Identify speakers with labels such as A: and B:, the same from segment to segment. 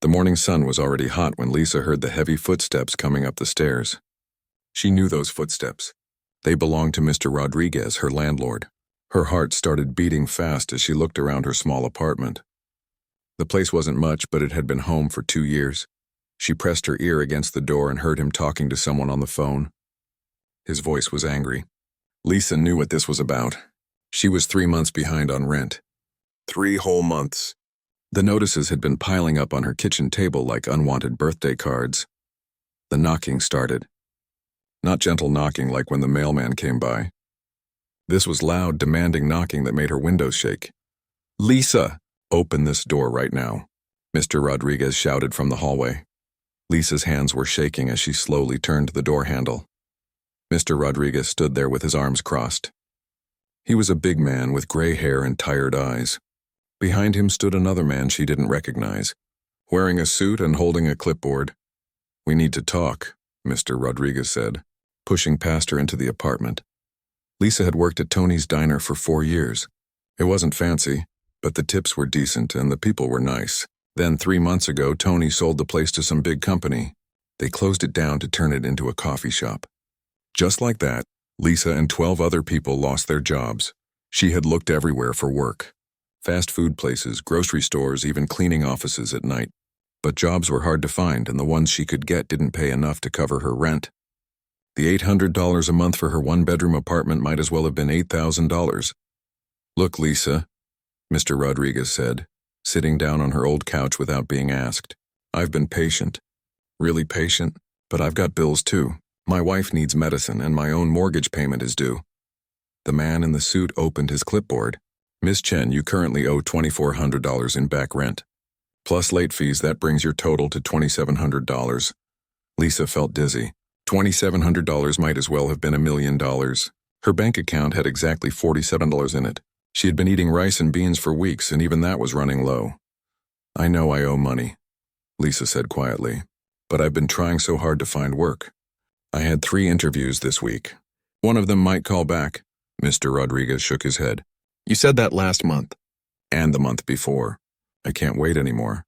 A: The morning sun was already hot when Lisa heard the heavy footsteps coming up the stairs. She knew those footsteps. They belonged to Mr. Rodriguez, her landlord. Her heart started beating fast as she looked around her small apartment. The place wasn't much, but it had been home for 2 years. She pressed her ear against the door and heard him talking to someone on the phone. His voice was angry. Lisa knew what this was about. She was 3 months behind on rent. 3 whole months. The notices had been piling up on her kitchen table like unwanted birthday cards. The knocking started. Not gentle knocking like when the mailman came by. This was loud, demanding knocking that made her windows shake. "Lisa, open this door right now," Mr. Rodriguez shouted from the hallway. Lisa's hands were shaking as she slowly turned the door handle. Mr. Rodriguez stood there with his arms crossed. He was a big man with gray hair and tired eyes. Behind him stood another man she didn't recognize, wearing a suit and holding a clipboard. "We need to talk," Mr. Rodriguez said, pushing past her into the apartment. Lisa had worked at Tony's Diner for 4 years. It wasn't fancy, but the tips were decent and the people were nice. Then 3 months ago, Tony sold the place to some big company. They closed it down to turn it into a coffee shop. Just like that, Lisa and 12 other people lost their jobs. She had looked everywhere for work. Fast food places, grocery stores, even cleaning offices at night. But jobs were hard to find, and the ones she could get didn't pay enough to cover her rent. The $800 a month for her one-bedroom apartment might as well have been $8,000. "Look, Lisa," Mr. Rodriguez said, sitting down on her old couch without being asked. "I've been patient. Really patient, but I've got bills too. My wife needs medicine and my own mortgage payment is due." The man in the suit opened his clipboard. "Miss Chen, you currently owe $2,400 in back rent. Plus late fees, that brings your total to $2,700. Lisa felt dizzy. $2,700 might as well have been $1 million. Her bank account had exactly $47 in it. She had been eating rice and beans for weeks, and even that was running low. "I know I owe money," Lisa said quietly, "but I've been trying so hard to find work. I had 3 interviews this week. One of them might call back." Mr. Rodriguez shook his head. "You said that last month. And the month before. I can't wait anymore."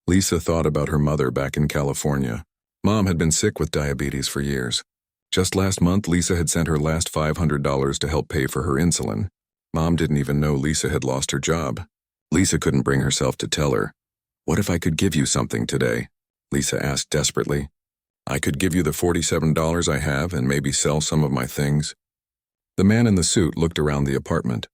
A: Lisa thought about her mother back in California. Mom had been sick with diabetes for years. Just last month, Lisa had sent her last $500 to help pay for her insulin. Mom didn't even know Lisa had lost her job. Lisa couldn't bring herself to tell her. "What if I could give you something today?" Lisa asked desperately. "I could give you the $47 I have and maybe sell some of my things." The man in the suit looked around the apartment.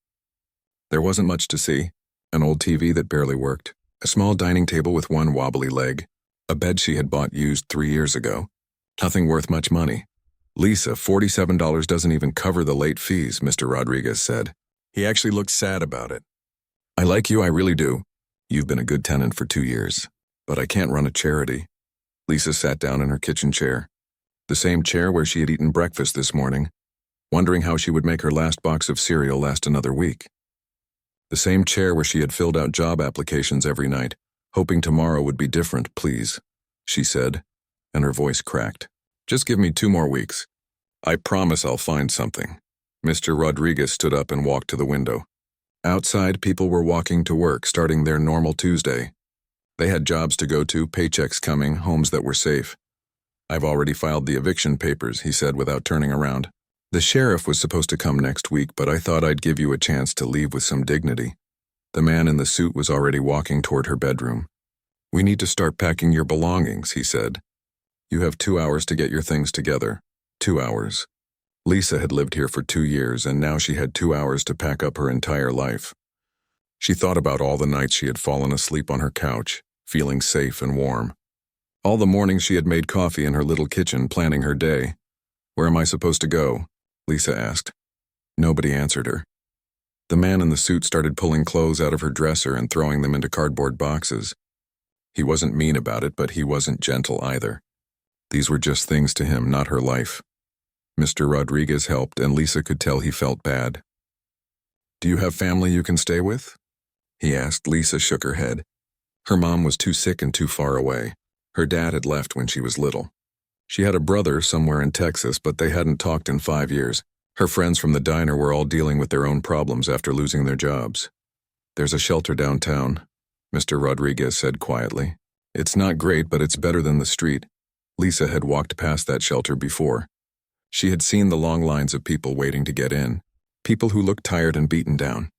A: There wasn't much to see. An old TV that barely worked, a small dining table with one wobbly leg, a bed she had bought used 3 years ago. Nothing worth much money. "Lisa, $47 doesn't even cover the late fees," Mr. Rodriguez said. He actually looked sad about it. "I like you, I really do. You've been a good tenant for 2 years. But I can't run a charity." Lisa sat down in her kitchen chair, the same chair where she had eaten breakfast this morning, wondering how she would make her last box of cereal last another week. The same chair where she had filled out job applications every night, hoping tomorrow would be different, "Please," she said, and her voice cracked. "Just give me 2 more weeks. I promise I'll find something." Mr. Rodriguez stood up and walked to the window. Outside, people were walking to work, starting their normal Tuesday. They had jobs to go to, paychecks coming, homes that were safe. "I've already filed the eviction papers," he said without turning around. "The sheriff was supposed to come next week, but I thought I'd give you a chance to leave with some dignity." The man in the suit was already walking toward her bedroom. "We need to start packing your belongings," he said. "You have 2 hours to get your things together. 2 hours. Lisa had lived here for 2 years, and now she had 2 hours to pack up her entire life. She thought about all the nights she had fallen asleep on her couch, feeling safe and warm. All the mornings she had made coffee in her little kitchen, planning her day. "Where am I supposed to go?" Lisa asked. Nobody answered her. The man in the suit started pulling clothes out of her dresser and throwing them into cardboard boxes. He wasn't mean about it, but he wasn't gentle either. These were just things to him, not her life. Mr. Rodriguez helped, and Lisa could tell he felt bad. "Do you have family you can stay with?" he asked. Lisa shook her head. Her mom was too sick and too far away. Her dad had left when she was little. She had a brother somewhere in Texas, but they hadn't talked in 5 years. Her friends from the diner were all dealing with their own problems after losing their jobs. "There's a shelter downtown," Mr. Rodriguez said quietly. It's not great, but it's better than the street. Lisa had walked past that shelter before. She had seen the long lines of people waiting to get in, people who looked tired and beaten down.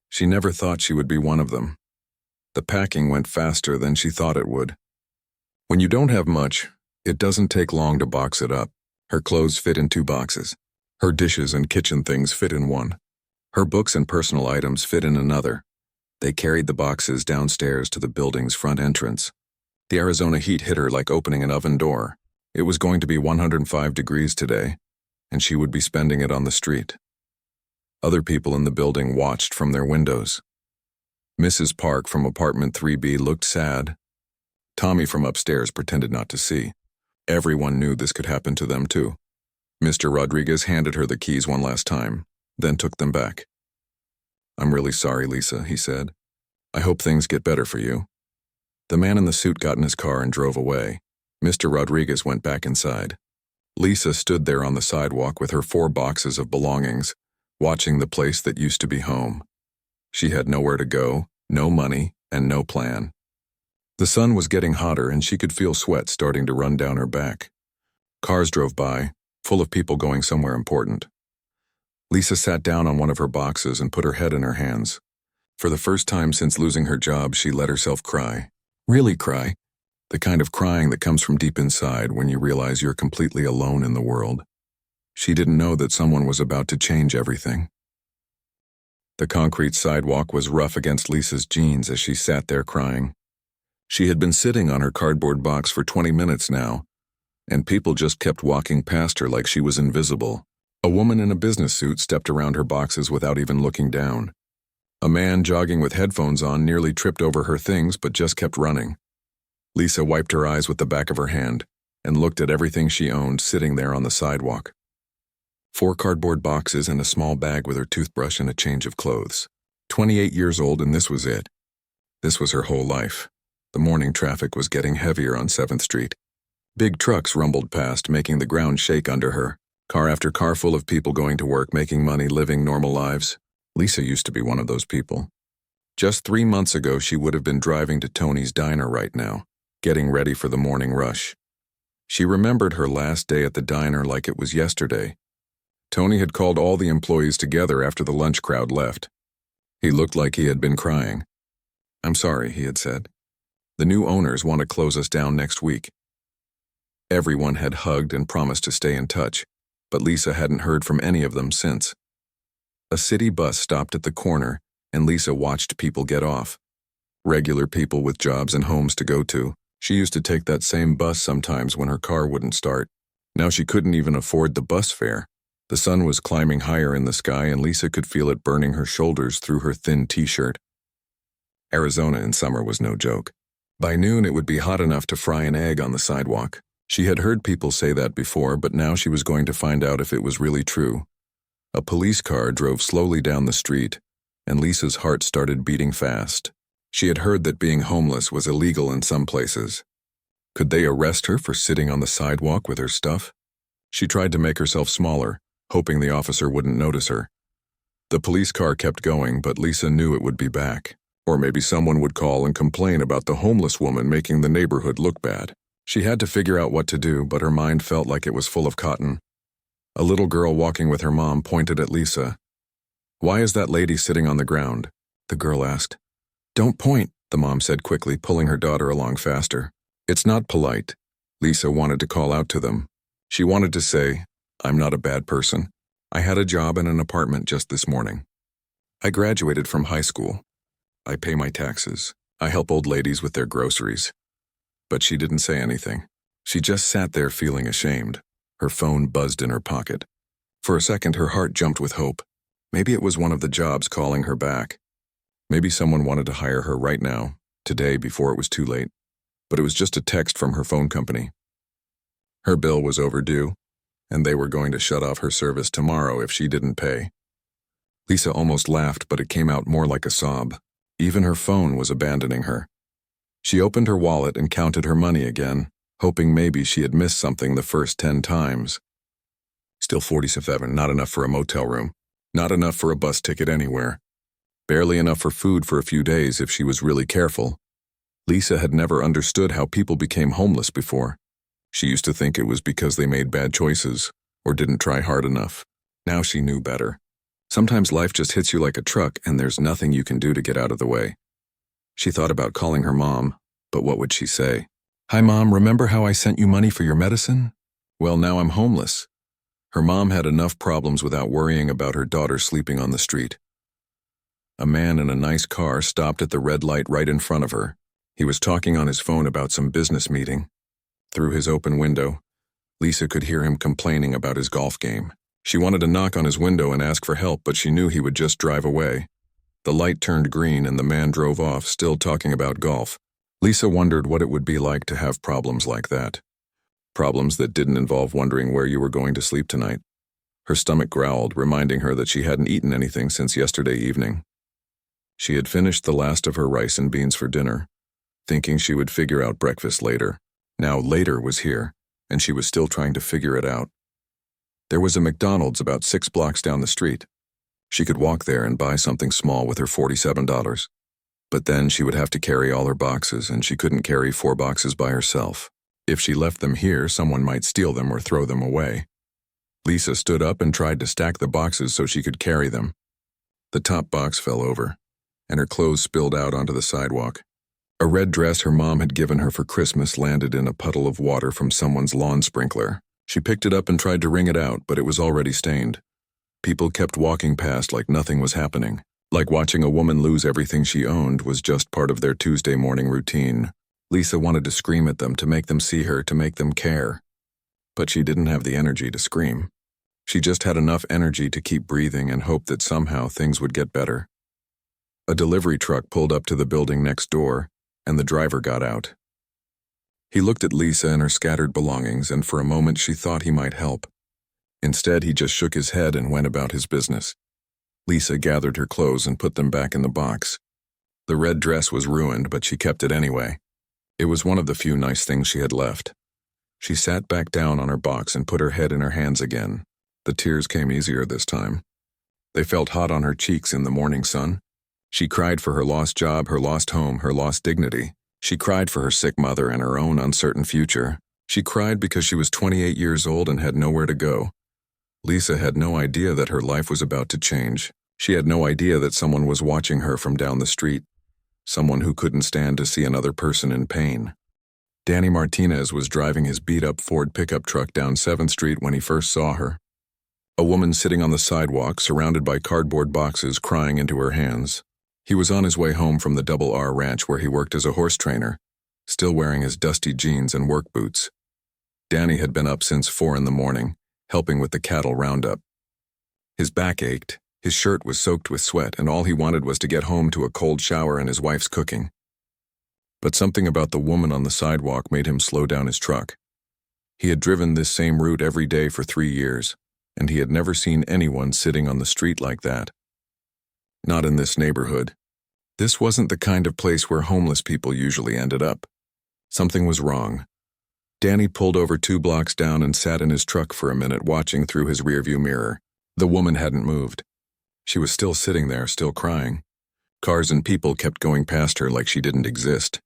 A: She never thought she would be one of them. The packing went faster than she thought it would. When you don't have much, it doesn't take long to box it up. Her clothes fit in 2 boxes. Her dishes and kitchen things fit in one. Her books and personal items fit in another. They carried the boxes downstairs to the building's front entrance. The Arizona heat hit her like opening an oven door. It was going to be 105 degrees today, and she would be spending it on the street. Other people in the building watched from their windows. Mrs. Park from apartment 3B looked sad. Tommy from upstairs pretended not to see. Everyone knew this could happen to them too. Mr. Rodriguez handed her the keys one last time, then took them back. "I'm really sorry, Lisa," he said. "I hope things get better for you." The man in the suit got in his car and drove away. Mr. Rodriguez went back inside. Lisa stood there on the sidewalk with her 4 boxes of belongings, watching the place that used to be home. She had nowhere to go, no money, and no plan. The sun was getting hotter and she could feel sweat starting to run down her back. Cars drove by, full of people going somewhere important. Lisa sat down on one of her boxes and put her head in her hands. For the first time since losing her job, she let herself cry. Really cry. The kind of crying that comes from deep inside when you realize you're completely alone in the world. She didn't know that someone was about to change everything. The concrete sidewalk was rough against Lisa's jeans as she sat there crying. She had been sitting on her cardboard box for 20 minutes now, and people just kept walking past her like she was invisible. A woman in a business suit stepped around her boxes without even looking down. A man jogging with headphones on nearly tripped over her things but just kept running. Lisa wiped her eyes with the back of her hand and looked at everything she owned sitting there on the sidewalk. 4 cardboard boxes and a small bag with her toothbrush and a change of clothes. 28 years old, and this was it. This was her whole life. The morning traffic was getting heavier on 7th Street. Big trucks rumbled past, making the ground shake under her. Car after car full of people going to work, making money, living normal lives. Lisa used to be one of those people. Just 3 months ago, she would have been driving to Tony's diner right now, getting ready for the morning rush. She remembered her last day at the diner like it was yesterday. Tony had called all the employees together after the lunch crowd left. He looked like he had been crying. "I'm sorry," he had said. "The new owners want to close us down next week." Everyone had hugged and promised to stay in touch, but Lisa hadn't heard from any of them since. A city bus stopped at the corner, and Lisa watched people get off. Regular people with jobs and homes to go to. She used to take that same bus sometimes when her car wouldn't start. Now she couldn't even afford the bus fare. The sun was climbing higher in the sky, and Lisa could feel it burning her shoulders through her thin t-shirt. Arizona in summer was no joke. By noon, it would be hot enough to fry an egg on the sidewalk. She had heard people say that before, but now she was going to find out if it was really true. A police car drove slowly down the street, and Lisa's heart started beating fast. She had heard that being homeless was illegal in some places. Could they arrest her for sitting on the sidewalk with her stuff? She tried to make herself smaller, hoping the officer wouldn't notice her. The police car kept going, but Lisa knew it would be back. Or maybe someone would call and complain about the homeless woman making the neighborhood look bad. She had to figure out what to do, but her mind felt like it was full of cotton. A little girl walking with her mom pointed at Lisa. "Why is that lady sitting on the ground?" the girl asked. "Don't point," the mom said quickly, pulling her daughter along faster. "It's not polite." Lisa wanted to call out to them. She wanted to say, "I'm not a bad person. I had a job in an apartment just this morning. I graduated from high school. I pay my taxes. I help old ladies with their groceries." But she didn't say anything. She just sat there feeling ashamed. Her phone buzzed in her pocket. For a second, her heart jumped with hope. Maybe it was one of the jobs calling her back. Maybe someone wanted to hire her right now, today, before it was too late. But it was just a text from her phone company. Her bill was overdue, and they were going to shut off her service tomorrow if she didn't pay. Lisa almost laughed, but it came out more like a sob. Even her phone was abandoning her. She opened her wallet and counted her money again, hoping maybe she had missed something the first 10 times. Still 47, not enough for a motel room, not enough for a bus ticket anywhere, barely enough for food for a few days if she was really careful. Lisa had never understood how people became homeless before. She used to think it was because they made bad choices or didn't try hard enough. Now she knew better. Sometimes life just hits you like a truck and there's nothing you can do to get out of the way. She thought about calling her mom, but what would she say? "Hi, Mom, remember how I sent you money for your medicine? Well, now I'm homeless." Her mom had enough problems without worrying about her daughter sleeping on the street. A man in a nice car stopped at the red light right in front of her. He was talking on his phone about some business meeting. Through his open window, Lisa could hear him complaining about his golf game. She wanted to knock on his window and ask for help, but she knew he would just drive away. The light turned green and the man drove off, still talking about golf. Lisa wondered what it would be like to have problems like that. Problems that didn't involve wondering where you were going to sleep tonight. Her stomach growled, reminding her that she hadn't eaten anything since yesterday evening. She had finished the last of her rice and beans for dinner, thinking she would figure out breakfast later. Now later was here, and she was still trying to figure it out. There was a McDonald's about 6 blocks down the street. She could walk there and buy something small with her $47. But then she would have to carry all her boxes, and she couldn't carry 4 boxes by herself. If she left them here, someone might steal them or throw them away. Lisa stood up and tried to stack the boxes so she could carry them. The top box fell over, and her clothes spilled out onto the sidewalk. A red dress her mom had given her for Christmas landed in a puddle of water from someone's lawn sprinkler. She picked it up and tried to wring it out, but it was already stained. People kept walking past like nothing was happening. Like watching a woman lose everything she owned was just part of their Tuesday morning routine. Lisa wanted to scream at them, to make them see her, to make them care. But she didn't have the energy to scream. She just had enough energy to keep breathing and hope that somehow things would get better. A delivery truck pulled up to the building next door, and the driver got out. He looked at Lisa and her scattered belongings, and for a moment she thought he might help. Instead, he just shook his head and went about his business. Lisa gathered her clothes and put them back in the box. The red dress was ruined, but she kept it anyway. It was one of the few nice things she had left. She sat back down on her box and put her head in her hands again. The tears came easier this time. They felt hot on her cheeks in the morning sun. She cried for her lost job, her lost home, her lost dignity. She cried for her sick mother and her own uncertain future. She cried because she was 28 years old and had nowhere to go. Lisa had no idea that her life was about to change. She had no idea that someone was watching her from down the street. Someone who couldn't stand to see another person in pain. Danny Martinez was driving his beat-up Ford pickup truck down 7th Street when he first saw her. A woman sitting on the sidewalk, surrounded by cardboard boxes, crying into her hands. He was on his way home from the Double R Ranch where he worked as a horse trainer, still wearing his dusty jeans and work boots. Danny had been up since 4 in the morning, helping with the cattle roundup. His back ached, his shirt was soaked with sweat, and all he wanted was to get home to a cold shower and his wife's cooking. But something about the woman on the sidewalk made him slow down his truck. He had driven this same route every day for 3 years, and he had never seen anyone sitting on the street like that. Not in this neighborhood. This wasn't the kind of place where homeless people usually ended up. Something was wrong. Danny pulled over 2 blocks down and sat in his truck for a minute, watching through his rearview mirror. The woman hadn't moved. She was still sitting there, still crying. Cars and people kept going past her like she didn't exist.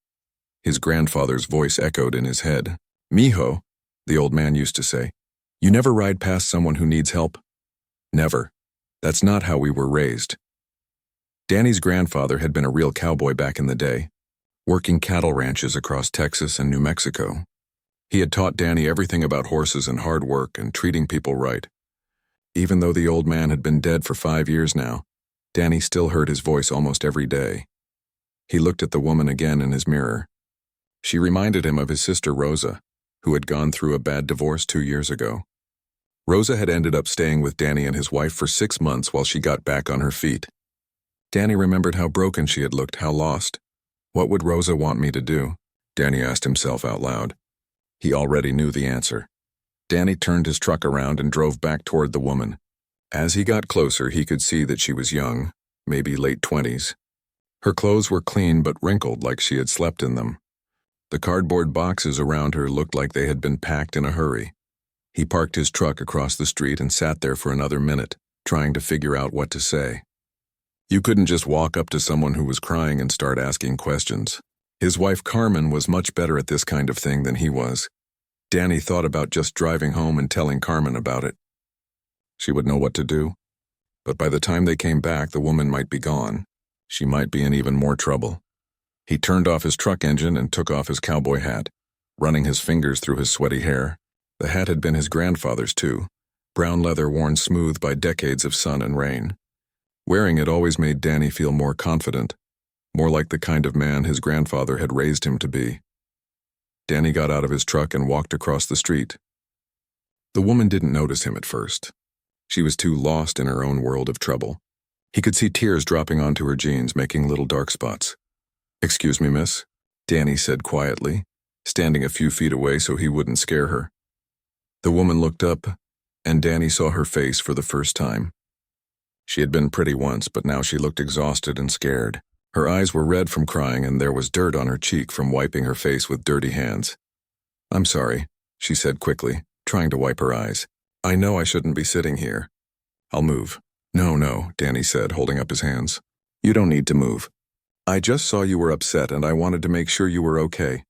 A: His grandfather's voice echoed in his head. "Mijo," the old man used to say, "you never ride past someone who needs help." Never. That's not how we were raised. Danny's grandfather had been a real cowboy back in the day, working cattle ranches across Texas and New Mexico. He had taught Danny everything about horses and hard work and treating people right. Even though the old man had been dead for 5 years now, Danny still heard his voice almost every day. He looked at the woman again in his mirror. She reminded him of his sister Rosa, who had gone through a bad divorce 2 years ago. Rosa had ended up staying with Danny and his wife for 6 months while she got back on her feet. Danny remembered how broken she had looked, how lost. What would Rosa want me to do? Danny asked himself out loud. He already knew the answer. Danny turned his truck around and drove back toward the woman. As he got closer, he could see that she was young, maybe late 20s. Her clothes were clean but wrinkled like she had slept in them. The cardboard boxes around her looked like they had been packed in a hurry. He parked his truck across the street and sat there for another minute, trying to figure out what to say. You couldn't just walk up to someone who was crying and start asking questions. His wife Carmen was much better at this kind of thing than he was. Danny thought about just driving home and telling Carmen about it. She would know what to do. But by the time they came back, the woman might be gone. She might be in even more trouble. He turned off his truck engine and took off his cowboy hat, running his fingers through his sweaty hair. The hat had been his grandfather's too, brown leather worn smooth by decades of sun and rain. Wearing it always made Danny feel more confident, more like the kind of man his grandfather had raised him to be. Danny got out of his truck and walked across the street. The woman didn't notice him at first. She was too lost in her own world of trouble. He could see tears dropping onto her jeans, making little dark spots. "Excuse me, miss," Danny said quietly, standing a few feet away so he wouldn't scare her. The woman looked up, and Danny saw her face for the first time. She had been pretty once, but now she looked exhausted and scared. Her eyes were red from crying, and there was dirt on her cheek from wiping her face with dirty hands. "I'm sorry," she said quickly, trying to wipe her eyes. "I know I shouldn't be sitting here. I'll move." No, Danny said, holding up his hands. "You don't need to move. I just saw you were upset, and I wanted to make sure you were okay."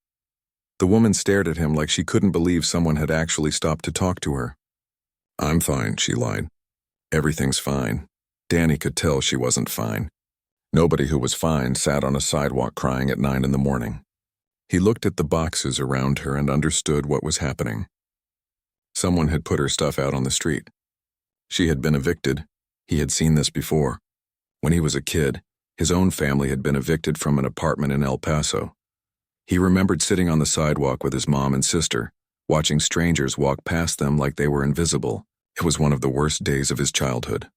A: The woman stared at him like she couldn't believe someone had actually stopped to talk to her. "I'm fine," she lied. "Everything's fine." Danny could tell she wasn't fine. Nobody who was fine sat on a sidewalk crying at 9 in the morning. He looked at the boxes around her and understood what was happening. Someone had put her stuff out on the street. She had been evicted. He had seen this before. When he was a kid, his own family had been evicted from an apartment in El Paso. He remembered sitting on the sidewalk with his mom and sister, watching strangers walk past them like they were invisible. It was one of the worst days of his childhood.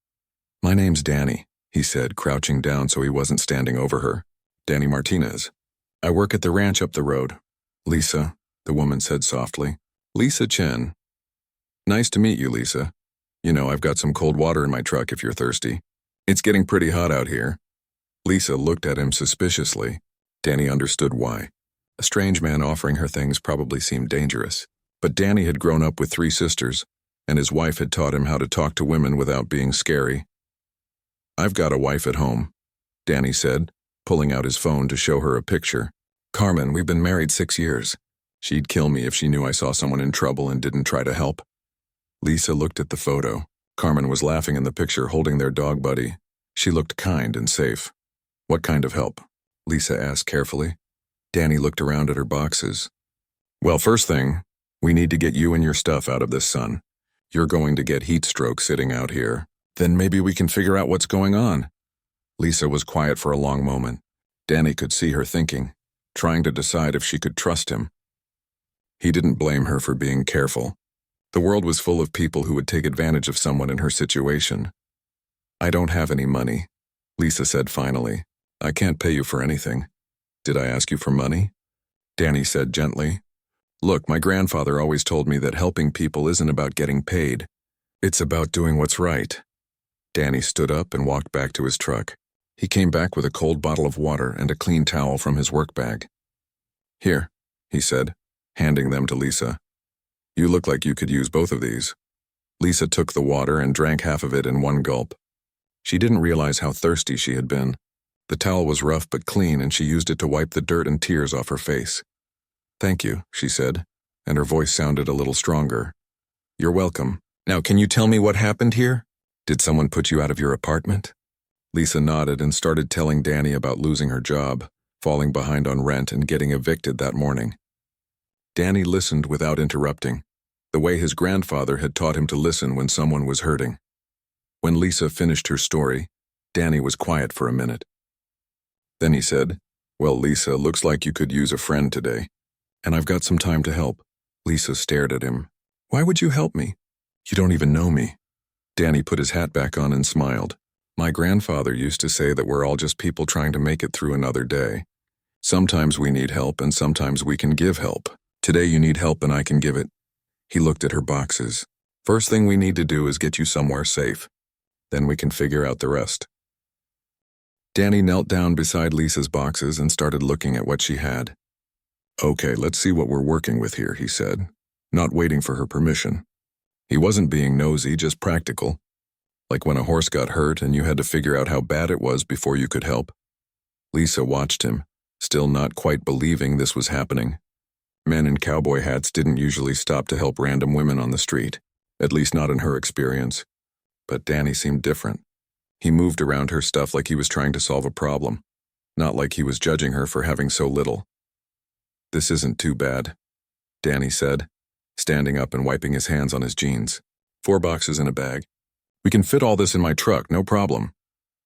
A: "My name's Danny," he said, crouching down so he wasn't standing over her. "Danny Martinez. I work at the ranch up the road." "Lisa," the woman said softly. "Lisa Chen." "Nice to meet you, Lisa. You know, I've got some cold water in my truck if you're thirsty. It's getting pretty hot out here." Lisa looked at him suspiciously. Danny understood why. A strange man offering her things probably seemed dangerous. But Danny had grown up with 3 sisters, and his wife had taught him how to talk to women without being scary. "I've got a wife at home," Danny said, pulling out his phone to show her a picture. "Carmen, we've been married 6 years. She'd kill me if she knew I saw someone in trouble and didn't try to help." Lisa looked at the photo. Carmen was laughing in the picture, holding their dog Buddy. She looked kind and safe. "What kind of help?" Lisa asked carefully. Danny looked around at her boxes. "Well, first thing, we need to get you and your stuff out of this sun. You're going to get heat stroke sitting out here. Then maybe we can figure out what's going on." Lisa was quiet for a long moment. Danny could see her thinking, trying to decide if she could trust him. He didn't blame her for being careful. The world was full of people who would take advantage of someone in her situation. "I don't have any money," Lisa said finally. "I can't pay you for anything." "Did I ask you for money?" Danny said gently. "Look, my grandfather always told me that helping people isn't about getting paid. It's about doing what's right." Danny stood up and walked back to his truck. He came back with a cold bottle of water and a clean towel from his work bag. "Here," he said, handing them to Lisa. "You look like you could use both of these." Lisa took the water and drank half of it in one gulp. She didn't realize how thirsty she had been. The towel was rough but clean, and she used it to wipe the dirt and tears off her face. "Thank you," she said, and her voice sounded a little stronger. "You're welcome. Now, can you tell me what happened here? Did someone put you out of your apartment?" Lisa nodded and started telling Danny about losing her job, falling behind on rent, and getting evicted that morning. Danny listened without interrupting, the way his grandfather had taught him to listen when someone was hurting. When Lisa finished her story, Danny was quiet for a minute. Then he said, "Well, Lisa, looks like you could use a friend today, and I've got some time to help." Lisa stared at him. "Why would you help me? You don't even know me." Danny put his hat back on and smiled. "My grandfather used to say that we're all just people trying to make it through another day. Sometimes we need help, and sometimes we can give help. Today you need help, and I can give it." He looked at her boxes. "First thing we need to do is get you somewhere safe. Then we can figure out the rest." Danny knelt down beside Lisa's boxes and started looking at what she had. "Okay, let's see what we're working with here," he said, not waiting for her permission. He wasn't being nosy, just practical. Like when a horse got hurt and you had to figure out how bad it was before you could help. Lisa watched him, still not quite believing this was happening. Men in cowboy hats didn't usually stop to help random women on the street, at least not in her experience. But Danny seemed different. He moved around her stuff like he was trying to solve a problem, not like he was judging her for having so little. "This isn't too bad," Danny said, standing up and wiping his hands on his jeans. "4 boxes in a bag. We can fit all this in my truck, no problem."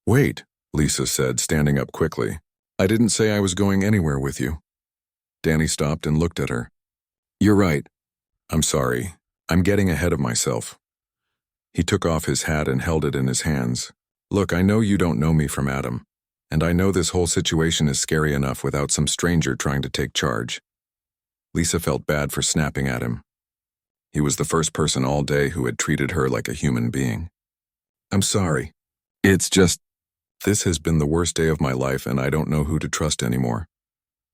A: "Wait," Lisa said, standing up quickly. "I didn't say I was going anywhere with you." Danny stopped and looked at her. "You're right. I'm sorry. I'm getting ahead of myself." He took off his hat and held it in his hands. "Look, I know you don't know me from Adam, and I know this whole situation is scary enough without some stranger trying to take charge." Lisa felt bad for snapping at him. He was the first person all day who had treated her like a human being. "I'm sorry. It's just, this has been the worst day of my life and I don't know who to trust anymore."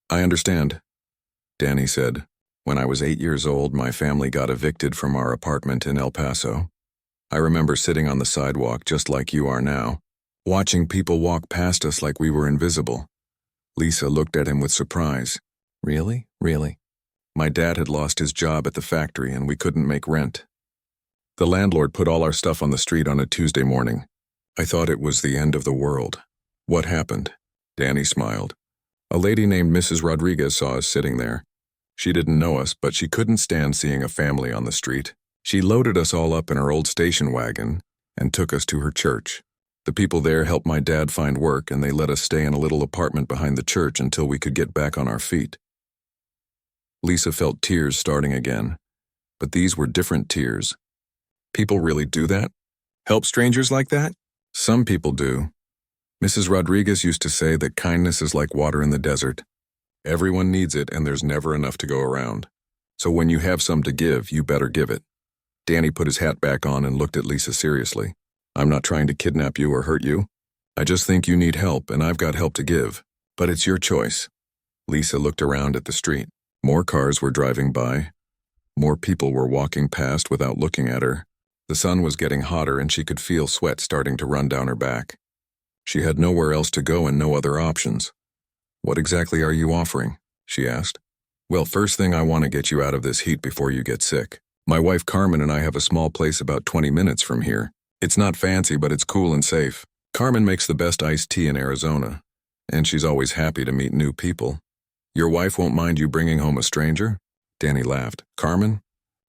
A: "I understand," Danny said. "When I was 8 years old, my family got evicted from our apartment in El Paso. I remember sitting on the sidewalk just like you are now, watching people walk past us like we were invisible." Lisa looked at him with surprise. "Really? Really?" "My dad had lost his job at the factory and we couldn't make rent. The landlord put all our stuff on the street on a Tuesday morning. I thought it was the end of the world." "What happened?" Danny smiled. "A lady named Mrs. Rodriguez saw us sitting there. She didn't know us, but she couldn't stand seeing a family on the street. She loaded us all up in her old station wagon and took us to her church. The people there helped my dad find work and they let us stay in a little apartment behind the church until we could get back on our feet." Lisa felt tears starting again, but these were different tears. "People really do that? Help strangers like that?" "Some people do. Mrs. Rodriguez used to say that kindness is like water in the desert. Everyone needs it and there's never enough to go around. So when you have some to give, you better give it." Danny put his hat back on and looked at Lisa seriously. "I'm not trying to kidnap you or hurt you. I just think you need help and I've got help to give. But it's your choice." Lisa looked around at the street. More cars were driving by. More people were walking past without looking at her. The sun was getting hotter and she could feel sweat starting to run down her back. She had nowhere else to go and no other options. "What exactly are you offering?" she asked. "Well, first thing, I want to get you out of this heat before you get sick. My wife Carmen and I have a small place about 20 minutes from here. It's not fancy, but it's cool and safe. Carmen makes the best iced tea in Arizona, and she's always happy to meet new people. Your wife won't mind you bringing home a stranger?" Danny laughed. "Carmen?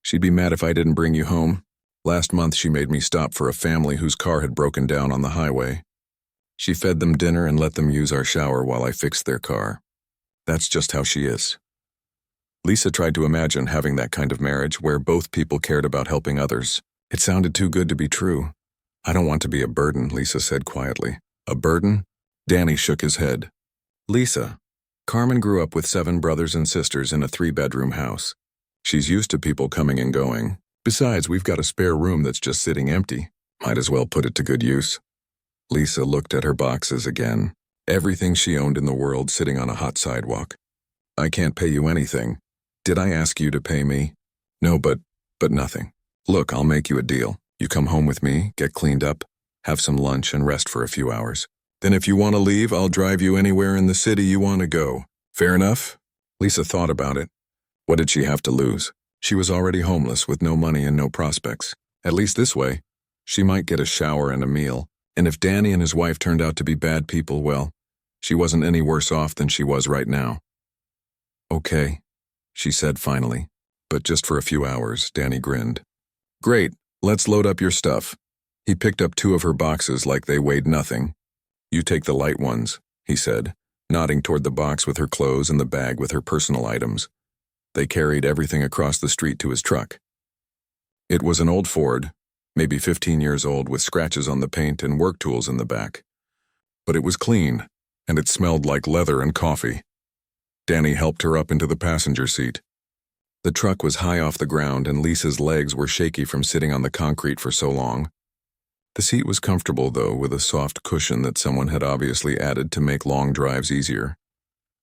A: She'd be mad if I didn't bring you home. Last month she made me stop for a family whose car had broken down on the highway. She fed them dinner and let them use our shower while I fixed their car. That's just how she is." Lisa tried to imagine having that kind of marriage where both people cared about helping others. It sounded too good to be true. "I don't want to be a burden," Lisa said quietly. "A burden?" Danny shook his head. "Lisa, Carmen grew up with 7 brothers and sisters in a 3-bedroom house. She's used to people coming and going. Besides, we've got a spare room that's just sitting empty. Might as well put it to good use." Lisa looked at her boxes again. Everything she owned in the world sitting on a hot sidewalk. "I can't pay you anything. Did I ask you to pay me?" "No, but nothing. Look, I'll make you a deal. You come home with me, get cleaned up, have some lunch and rest for a few hours. Then if you want to leave, I'll drive you anywhere in the city you want to go. Fair enough?" Lisa thought about it. What did she have to lose? She was already homeless with no money and no prospects. At least this way, she might get a shower and a meal. And if Danny and his wife turned out to be bad people, well, she wasn't any worse off than she was right now. "Okay," she said finally. "But just for a few hours," Danny grinned. "Great, let's load up your stuff." He picked up 2 of her boxes like they weighed nothing. "You take the light ones," he said, nodding toward the box with her clothes and the bag with her personal items. They carried everything across the street to his truck. It was an old Ford, maybe 15 years old, with scratches on the paint and work tools in the back. But it was clean, and it smelled like leather and coffee. Danny helped her up into the passenger seat. The truck was high off the ground and Lisa's legs were shaky from sitting on the concrete for so long. The seat was comfortable, though, with a soft cushion that someone had obviously added to make long drives easier.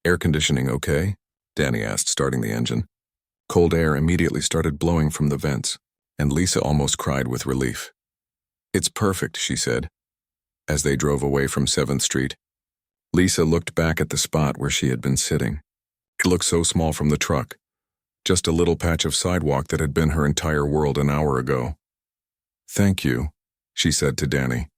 A: "Air conditioning okay?" Danny asked, starting the engine. Cold air immediately started blowing from the vents, and Lisa almost cried with relief. "It's perfect," she said, as they drove away from 7th Street. Lisa looked back at the spot where she had been sitting. It looked so small from the truck, just a little patch of sidewalk that had been her entire world an hour ago. "Thank you," she said to Danny.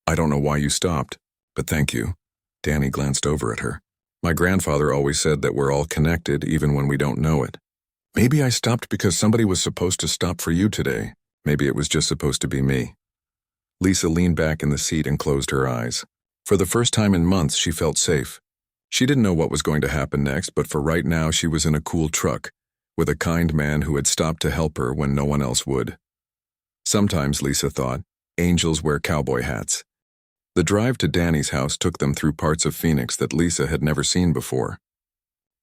A: "I don't know why you stopped, but thank you." Danny glanced over at her. "My grandfather always said that we're all connected even when we don't know it. Maybe I stopped because somebody was supposed to stop for you today. Maybe it was just supposed to be me." Lisa leaned back in the seat and closed her eyes. For the first time in months, she felt safe. She didn't know what was going to happen next, but for right now she was in a cool truck, with a kind man who had stopped to help her when no one else would. Sometimes, Lisa thought, angels wear cowboy hats. The drive to Danny's house took them through parts of Phoenix that Lisa had never seen before.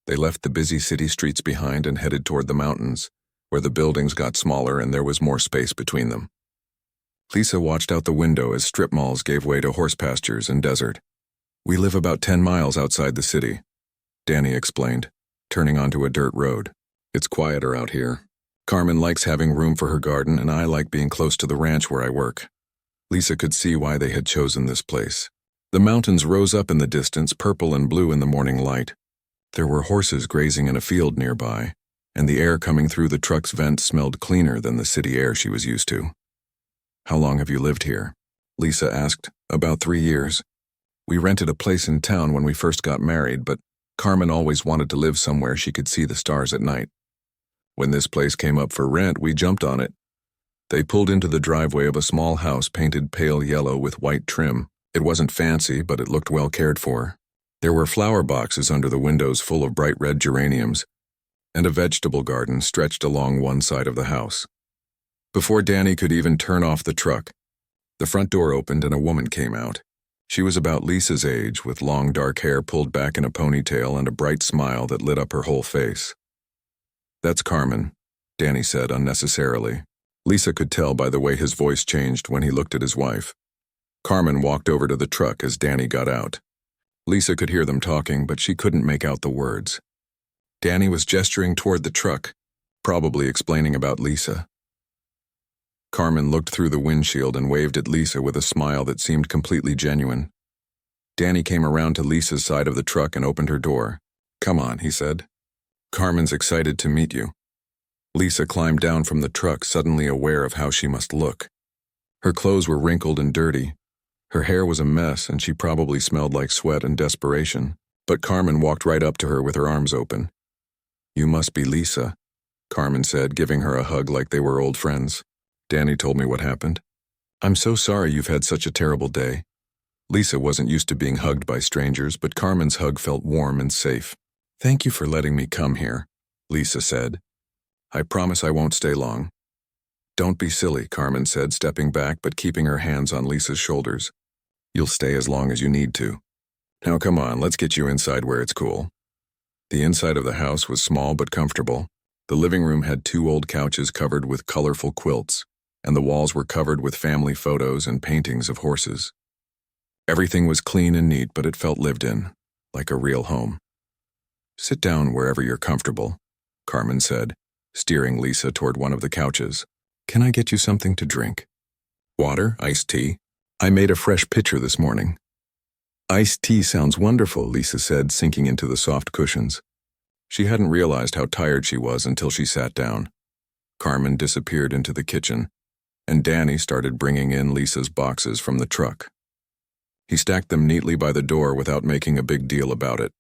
A: They left the busy city streets behind and headed toward the mountains, where the buildings got smaller and there was more space between them. Lisa watched out the window as strip malls gave way to horse pastures and desert. "We live about 10 miles outside the city," Danny explained, turning onto a dirt road. "It's quieter out here. Carmen likes having room for her garden, and I like being close to the ranch where I work." Lisa could see why they had chosen this place. The mountains rose up in the distance, purple and blue in the morning light. There were horses grazing in a field nearby, and the air coming through the truck's vents smelled cleaner than the city air she was used to. "How long have you lived here?" Lisa asked. "About 3 years. We rented a place in town when we first got married, but Carmen always wanted to live somewhere she could see the stars at night. When this place came up for rent, we jumped on it." They pulled into the driveway of a small house painted pale yellow with white trim. It wasn't fancy, but it looked well cared for. There were flower boxes under the windows full of bright red geraniums, and a vegetable garden stretched along one side of the house. Before Danny could even turn off the truck, the front door opened and a woman came out. She was about Lisa's age, with long dark hair pulled back in a ponytail and a bright smile that lit up her whole face. "That's Carmen," Danny said unnecessarily. Lisa could tell by the way his voice changed when he looked at his wife. Carmen walked over to the truck as Danny got out. Lisa could hear them talking, but she couldn't make out the words. Danny was gesturing toward the truck, probably explaining about Lisa. Carmen looked through the windshield and waved at Lisa with a smile that seemed completely genuine. Danny came around to Lisa's side of the truck and opened her door. "Come on," he said. "Carmen's excited to meet you." Lisa climbed down from the truck, suddenly aware of how she must look. Her clothes were wrinkled and dirty. Her hair was a mess, and she probably smelled like sweat and desperation. But Carmen walked right up to her with her arms open. "You must be Lisa," Carmen said, giving her a hug like they were old friends. "Danny told me what happened. I'm so sorry you've had such a terrible day." Lisa wasn't used to being hugged by strangers, but Carmen's hug felt warm and safe. "Thank you for letting me come here," Lisa said. "I promise I won't stay long." "Don't be silly," Carmen said, stepping back but keeping her hands on Lisa's shoulders. "You'll stay as long as you need to. Now come on, let's get you inside where it's cool." The inside of the house was small but comfortable. The living room had 2 old couches covered with colorful quilts, and the walls were covered with family photos and paintings of horses. Everything was clean and neat, but it felt lived in, like a real home. "Sit down wherever you're comfortable," Carmen said, steering Lisa toward one of the couches. "Can I get you something to drink?" "Water? Iced tea? I made a fresh pitcher this morning." "Iced tea sounds wonderful," Lisa said, sinking into the soft cushions. She hadn't realized how tired she was until she sat down. Carmen disappeared into the kitchen, and Danny started bringing in Lisa's boxes from the truck. He stacked them neatly by the door without making a big deal about it.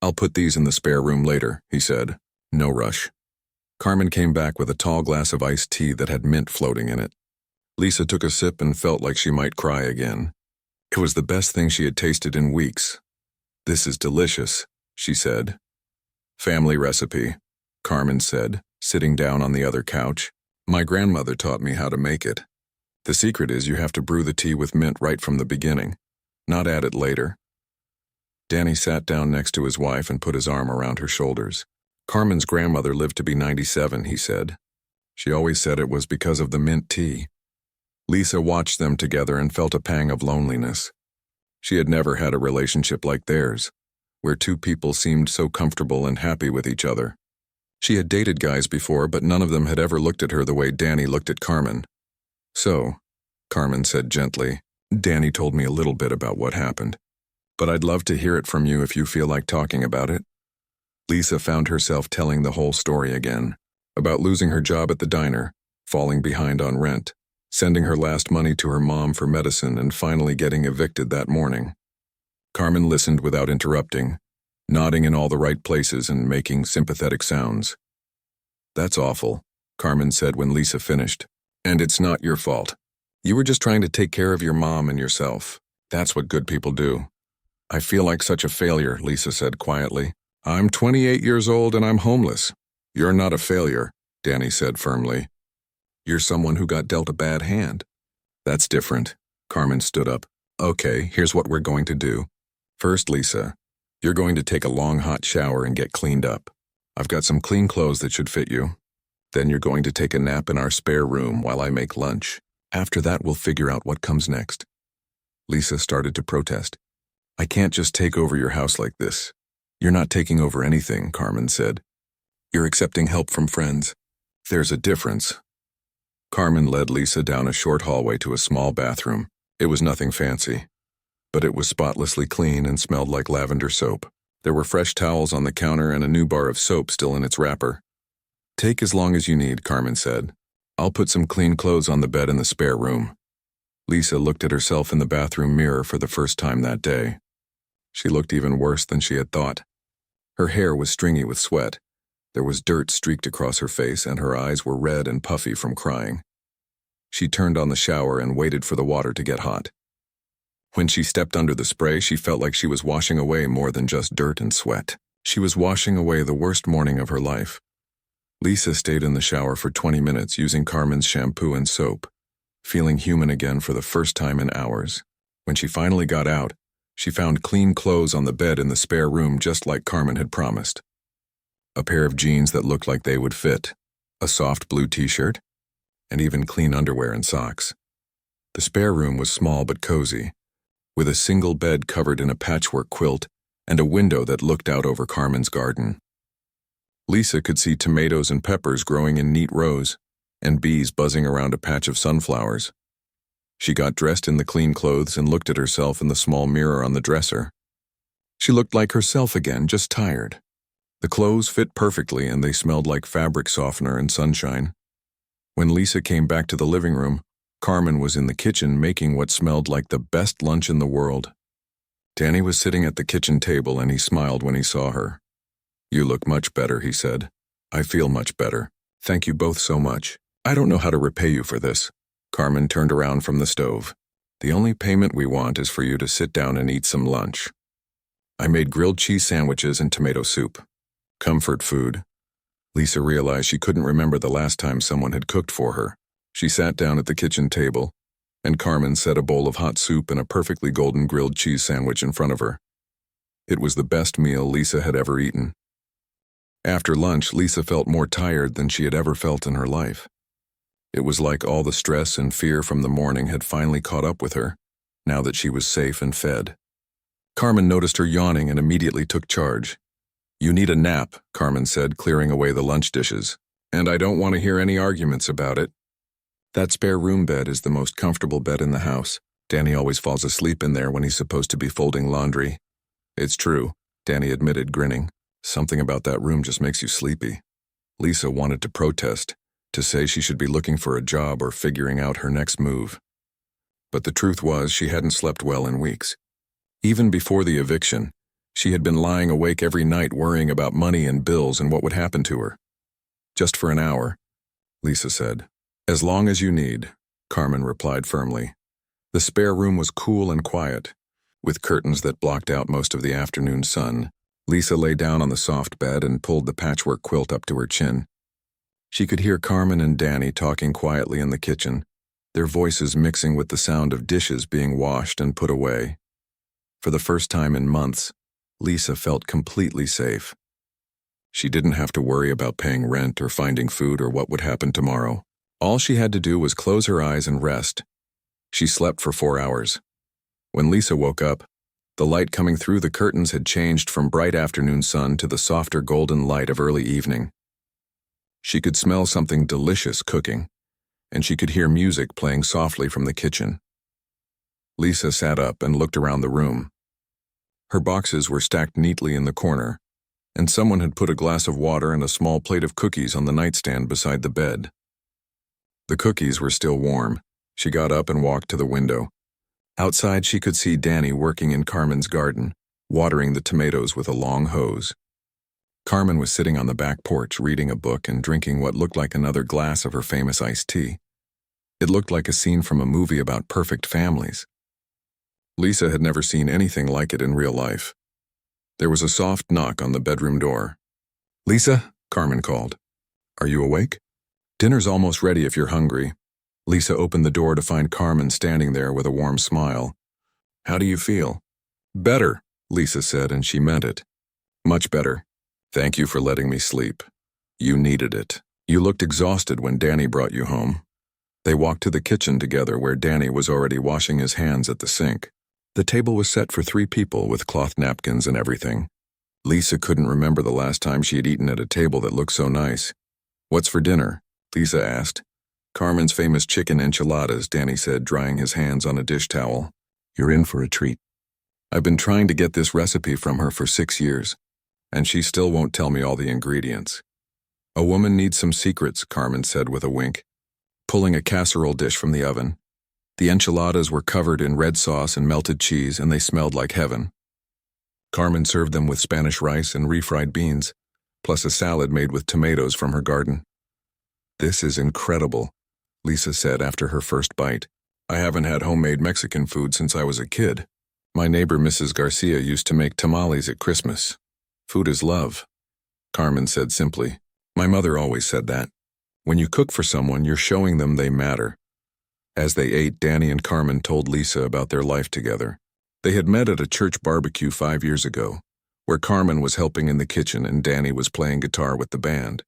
A: "I'll put these in the spare room later," he said. "No rush." Carmen came back with a tall glass of iced tea that had mint floating in it. Lisa took a sip and felt like she might cry again. It was the best thing she had tasted in weeks. "This is delicious," she said. "Family recipe," Carmen said, sitting down on the other couch. "My grandmother taught me how to make it. The secret is you have to brew the tea with mint right from the beginning, not add it later." Danny sat down next to his wife and put his arm around her shoulders. "Carmen's grandmother lived to be 97, he said. She always said it was because of the mint tea." Lisa watched them together and felt a pang of loneliness. She had never had a relationship like theirs, where 2 people seemed so comfortable and happy with each other. She had dated guys before, but none of them had ever looked at her the way Danny looked at Carmen. "So," Carmen said gently, "Danny told me a little bit about what happened. but I'd love to hear it from you if you feel like talking about it. Lisa found herself telling the whole story again, about losing her job at the diner, falling behind on rent, sending her last money to her mom for medicine, and finally getting evicted that morning. Carmen listened without interrupting, nodding in all the right places and making sympathetic sounds. "That's awful," Carmen said when Lisa finished. "And it's not your fault. You were just trying to take care of your mom and yourself. That's what good people do." "I feel like such a failure," Lisa said quietly. "I'm 28 years old and I'm homeless." "You're not a failure," Danny said firmly. "You're someone who got dealt a bad hand." "That's different." Carmen stood up. "Okay, here's what we're going to do. First, Lisa, you're going to take a long hot shower and get cleaned up. I've got some clean clothes that should fit you. Then you're going to take a nap in our spare room while I make lunch. After that, we'll figure out what comes next." Lisa started to protest. "I can't just take over your house like this." "You're not taking over anything," Carmen said. "You're accepting help from friends. There's a difference." Carmen led Lisa down a short hallway to a small bathroom. It was nothing fancy, but it was spotlessly clean and smelled like lavender soap. There were fresh towels on the counter and a new bar of soap still in its wrapper. "Take as long as you need," Carmen said. "I'll put some clean clothes on the bed in the spare room." Lisa looked at herself in the bathroom mirror for the first time that day. She looked even worse than she had thought. Her hair was stringy with sweat. There was dirt streaked across her face, and her eyes were red and puffy from crying. She turned on the shower and waited for the water to get hot. When she stepped under the spray, she felt like she was washing away more than just dirt and sweat. She was washing away the worst morning of her life. Lisa stayed in the shower for 20 minutes using Carmen's shampoo and soap, feeling human again for the first time in hours. When she finally got out, she found clean clothes on the bed in the spare room just like Carmen had promised. A pair of jeans that looked like they would fit, a soft blue t-shirt, and even clean underwear and socks. The spare room was small but cozy, with a single bed covered in a patchwork quilt and a window that looked out over Carmen's garden. Lisa could see tomatoes and peppers growing in neat rows, and bees buzzing around a patch of sunflowers. She got dressed in the clean clothes and looked at herself in the small mirror on the dresser. She looked like herself again, just tired. The clothes fit perfectly and they smelled like fabric softener and sunshine. When Lisa came back to the living room, Carmen was in the kitchen making what smelled like the best lunch in the world. Danny was sitting at the kitchen table and he smiled when he saw her. "You look much better," he said. "I feel much better. Thank you both so much. I don't know how to repay you for this." Carmen turned around from the stove. "The only payment we want is for you to sit down and eat some lunch. I made grilled cheese sandwiches and tomato soup. Comfort food." Lisa realized she couldn't remember the last time someone had cooked for her. She sat down at the kitchen table, and Carmen set a bowl of hot soup and a perfectly golden grilled cheese sandwich in front of her. It was the best meal Lisa had ever eaten. After lunch, Lisa felt more tired than she had ever felt in her life. It was like all the stress and fear from the morning had finally caught up with her, now that she was safe and fed. Carmen noticed her yawning and immediately took charge. "You need a nap," Carmen said, clearing away the lunch dishes. "And I don't want to hear any arguments about it. That spare room bed is the most comfortable bed in the house. Danny always falls asleep in there when he's supposed to be folding laundry." "It's true," Danny admitted, grinning. "Something about that room just makes you sleepy." Lisa wanted to protest, to say she should be looking for a job or figuring out her next move. But the truth was she hadn't slept well in weeks. Even before the eviction, she had been lying awake every night worrying about money and bills and what would happen to her. "Just for an hour," Lisa said. "As long as you need," Carmen replied firmly. The spare room was cool and quiet, with curtains that blocked out most of the afternoon sun. Lisa lay down on the soft bed and pulled the patchwork quilt up to her chin. She could hear Carmen and Danny talking quietly in the kitchen, their voices mixing with the sound of dishes being washed and put away. For the first time in months, Lisa felt completely safe. She didn't have to worry about paying rent or finding food or what would happen tomorrow. All she had to do was close her eyes and rest. She slept for 4 hours. When Lisa woke up, the light coming through the curtains had changed from bright afternoon sun to the softer golden light of early evening. She could smell something delicious cooking, and she could hear music playing softly from the kitchen. Lisa sat up and looked around the room. Her boxes were stacked neatly in the corner, and someone had put a glass of water and a small plate of cookies on the nightstand beside the bed. The cookies were still warm. She got up and walked to the window. Outside, she could see Danny working in Carmen's garden, watering the tomatoes with a long hose. Carmen was sitting on the back porch reading a book and drinking what looked like another glass of her famous iced tea. It looked like a scene from a movie about perfect families. Lisa had never seen anything like it in real life. There was a soft knock on the bedroom door. "Lisa," Carmen called. "Are you awake? Dinner's almost ready if you're hungry." Lisa opened the door to find Carmen standing there with a warm smile. "How do you feel?" "Better," Lisa said, and she meant it. "Much better. Thank you for letting me sleep. You needed it. You looked exhausted when Danny brought you home." They walked to the kitchen together where Danny was already washing his hands at the sink. The table was set for 3 people with cloth napkins and everything. Lisa couldn't remember the last time she had eaten at a table that looked so nice. "What's for dinner?" Lisa asked. "Carmen's famous chicken enchiladas," Danny said, drying his hands on a dish towel. "You're in for a treat. I've been trying to get this recipe from her for 6 years, and she still won't tell me all the ingredients." "A woman needs some secrets," Carmen said with a wink, pulling a casserole dish from the oven. The enchiladas were covered in red sauce and melted cheese, and they smelled like heaven. Carmen served them with Spanish rice and refried beans, plus a salad made with tomatoes from her garden. "This is incredible," Lisa said after her first bite. "I haven't had homemade Mexican food since I was a kid. My neighbor Mrs. Garcia used to make tamales at Christmas. Food is love," Carmen said simply. "My mother always said that. When you cook for someone, you're showing them they matter." As they ate, Danny and Carmen told Lisa about their life together. They had met at a church barbecue 5 years ago, where Carmen was helping in the kitchen and Danny was playing guitar with the band.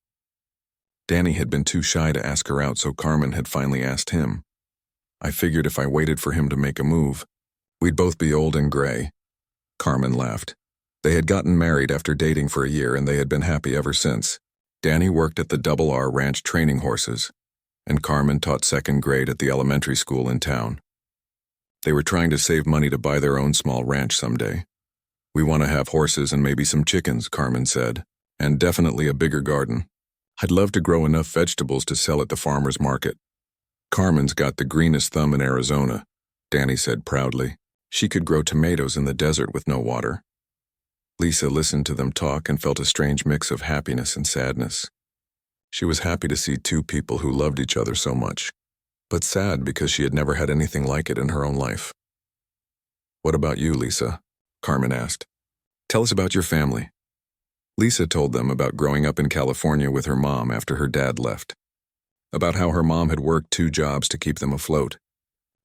A: Danny had been too shy to ask her out, so Carmen had finally asked him. "I figured if I waited for him to make a move, we'd both be old and gray." Carmen laughed. They had gotten married after dating for a year, and they had been happy ever since. Danny worked at the Double R Ranch training horses, and Carmen taught 2nd grade at the elementary school in town. They were trying to save money to buy their own small ranch someday. "We want to have horses and maybe some chickens," Carmen said, "and definitely a bigger garden. I'd love to grow enough vegetables to sell at the farmer's market." "Carmen's got the greenest thumb in Arizona," Danny said proudly. "She could grow tomatoes in the desert with no water." Lisa listened to them talk and felt a strange mix of happiness and sadness. She was happy to see 2 people who loved each other so much, but sad because she had never had anything like it in her own life. "What about you, Lisa?" Carmen asked. "Tell us about your family." Lisa told them about growing up in California with her mom after her dad left, about how her mom had worked 2 jobs to keep them afloat,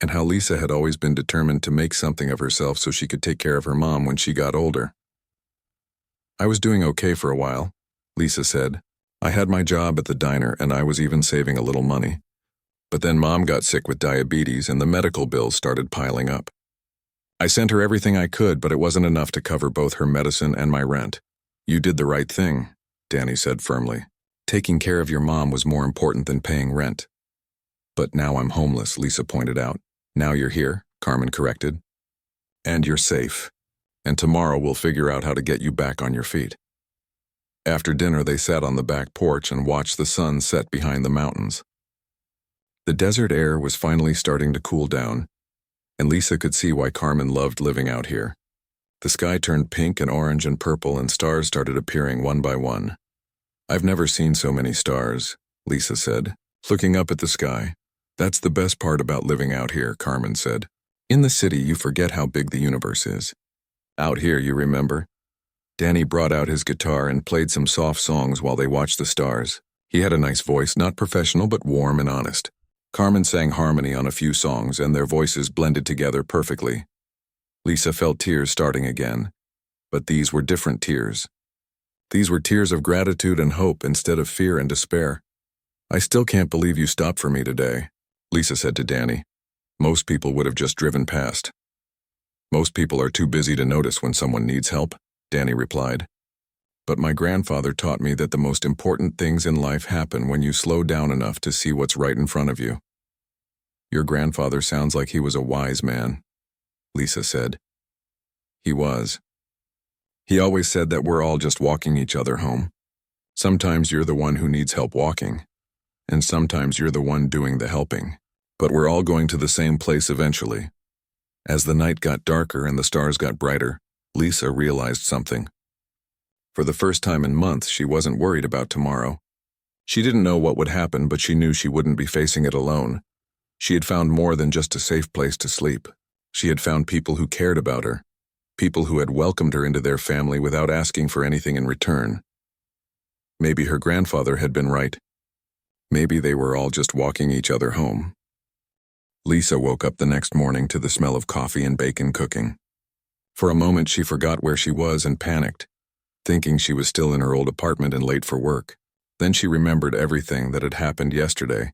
A: and how Lisa had always been determined to make something of herself so she could take care of her mom when she got older. "I was doing okay for a while," Lisa said. "I had my job at the diner and I was even saving a little money. But then Mom got sick with diabetes and the medical bills started piling up. I sent her everything I could, but it wasn't enough to cover both her medicine and my rent." "You did the right thing," Danny said firmly. "Taking care of your mom was more important than paying rent." "But now I'm homeless," Lisa pointed out. "Now you're here," Carmen corrected. "And you're safe. And tomorrow we'll figure out how to get you back on your feet." After dinner, they sat on the back porch and watched the sun set behind the mountains. The desert air was finally starting to cool down, and Lisa could see why Carmen loved living out here. The sky turned pink and orange and purple, and stars started appearing one by one. "I've never seen so many stars," Lisa said, looking up at the sky. "That's the best part about living out here," Carmen said. "In the city, you forget how big the universe is. Out here, you remember." Danny brought out his guitar and played some soft songs while they watched the stars. He had a nice voice, not professional but warm and honest. Carmen sang harmony on a few songs, and their voices blended together perfectly. Lisa felt tears starting again, but these were different tears. These were tears of gratitude and hope instead of fear and despair. "I still can't believe you stopped for me today," Lisa said to Danny. "Most people would have just driven past." "Most people are too busy to notice when someone needs help," Danny replied. "But my grandfather taught me that the most important things in life happen when you slow down enough to see what's right in front of you." "Your grandfather sounds like he was a wise man," Lisa said. "He was. He always said that we're all just walking each other home. Sometimes you're the one who needs help walking, and sometimes you're the one doing the helping. But we're all going to the same place eventually. As the night got darker and the stars got brighter, Lisa realized something. For the first time in months, she wasn't worried about tomorrow. She didn't know what would happen, but she knew she wouldn't be facing it alone. She had found more than just a safe place to sleep. She had found people who cared about her, people who had welcomed her into their family without asking for anything in return. Maybe her grandfather had been right. Maybe they were all just walking each other home. Lisa woke up the next morning to the smell of coffee and bacon cooking. For a moment, she forgot where she was and panicked, thinking she was still in her old apartment and late for work. Then she remembered everything that had happened yesterday,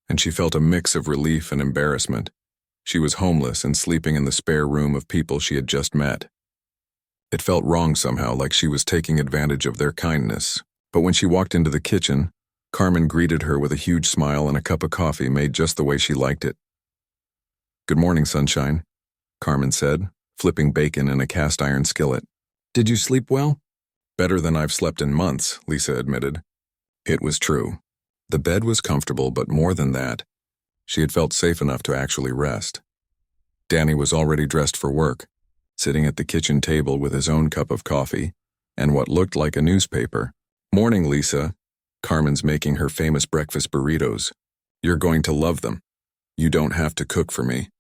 A: and she felt a mix of relief and embarrassment. She was homeless and sleeping in the spare room of people she had just met. It felt wrong somehow, like she was taking advantage of their kindness. But when she walked into the kitchen, Carmen greeted her with a huge smile and a cup of coffee made just the way she liked it. "Good morning, sunshine," Carmen said, flipping bacon in a cast-iron skillet. "Did you sleep well?" "Better than I've slept in months," Lisa admitted. It was true. The bed was comfortable, but more than that, she had felt safe enough to actually rest. Danny was already dressed for work, sitting at the kitchen table with his own cup of coffee and what looked like a newspaper. "Morning, Lisa." Carmen's making her famous breakfast burritos. "You're going to love them. You don't have to cook for me,"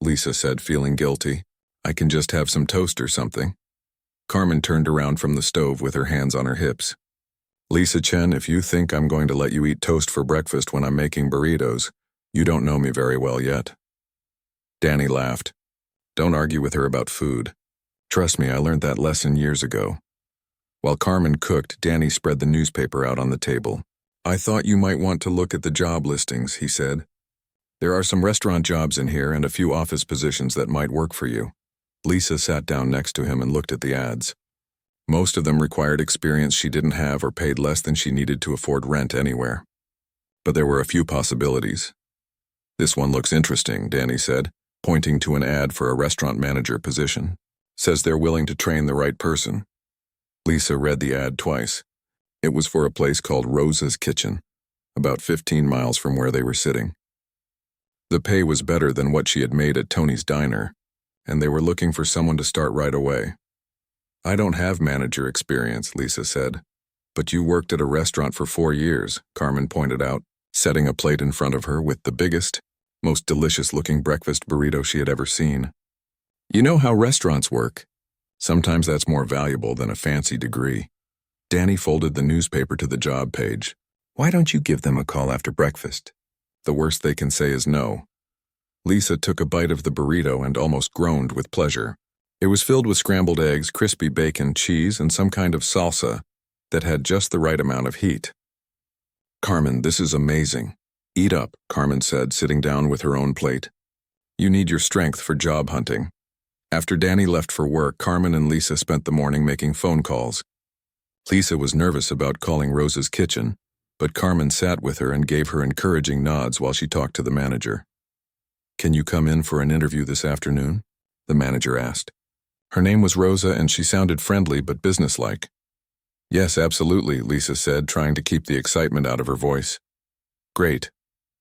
A: Lisa said, feeling guilty. "I can just have some toast or something." Carmen turned around from the stove with her hands on her hips. "Lisa Chen, if you think I'm going to let you eat toast for breakfast when I'm making burritos, you don't know me very well yet." Danny laughed. "Don't argue with her about food. Trust me, I learned that lesson years ago." While Carmen cooked, Danny spread the newspaper out on the table. "I thought you might want to look at the job listings," he said. "There are some restaurant jobs in here and a few office positions that might work for you." Lisa sat down next to him and looked at the ads. Most of them required experience she didn't have or paid less than she needed to afford rent anywhere. But there were a few possibilities. "This one looks interesting," Danny said, pointing to an ad for a restaurant manager position. "Says they're willing to train the right person." Lisa read the ad twice. It was for a place called Rosa's Kitchen, about 15 miles from where they were sitting. The pay was better than what she had made at Tony's Diner, and they were looking for someone to start right away. "I don't have manager experience," Lisa said. "But you worked at a restaurant for 4 years, Carmen pointed out, setting a plate in front of her with the biggest, most delicious-looking breakfast burrito she had ever seen. "You know how restaurants work. Sometimes that's more valuable than a fancy degree." Danny folded the newspaper to the job page. "Why don't you give them a call after breakfast? The worst they can say is no." Lisa took a bite of the burrito and almost groaned with pleasure. It was filled with scrambled eggs, crispy bacon, cheese, and some kind of salsa that had just the right amount of heat. "Carmen, this is amazing." "Eat up," Carmen said, sitting down with her own plate. "You need your strength for job hunting." After Danny left for work, Carmen and Lisa spent the morning making phone calls. Lisa was nervous about calling Rosa's Kitchen, but Carmen sat with her and gave her encouraging nods while she talked to the manager. "Can you come in for an interview this afternoon?" the manager asked. Her name was Rosa, and she sounded friendly but businesslike. "Yes, absolutely," Lisa said, trying to keep the excitement out of her voice. "Great.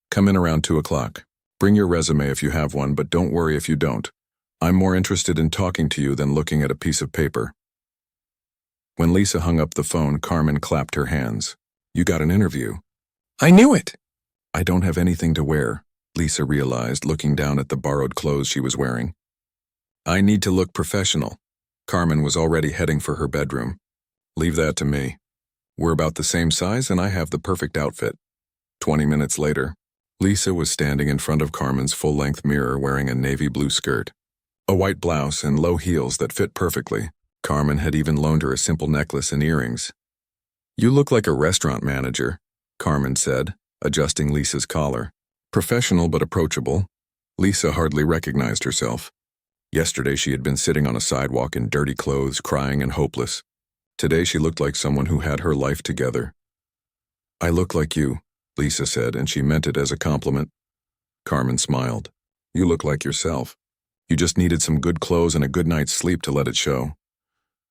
A: Come in around 2 o'clock. Bring your resume if you have one, but don't worry if you don't. I'm more interested in talking to you than looking at a piece of paper." When Lisa hung up the phone, Carmen clapped her hands. "You got an interview." "I knew it." "I don't have anything to wear," Lisa realized, looking down at the borrowed clothes she was wearing. "I need to look professional." Carmen was already heading for her bedroom. "Leave that to me. We're about the same size and I have the perfect outfit." 20 minutes later, Lisa was standing in front of Carmen's full-length mirror wearing a navy blue skirt, a white blouse, and low heels that fit perfectly. Carmen had even loaned her a simple necklace and earrings. "You look like a restaurant manager," Carmen said, adjusting Lisa's collar. Professional but approachable, Lisa hardly recognized herself. Yesterday she had been sitting on a sidewalk in dirty clothes, crying and hopeless. Today she looked like someone who had her life together. "I look like you," Lisa said, and she meant it as a compliment. Carmen smiled. "You look like yourself. You just needed some good clothes and a good night's sleep to let it show."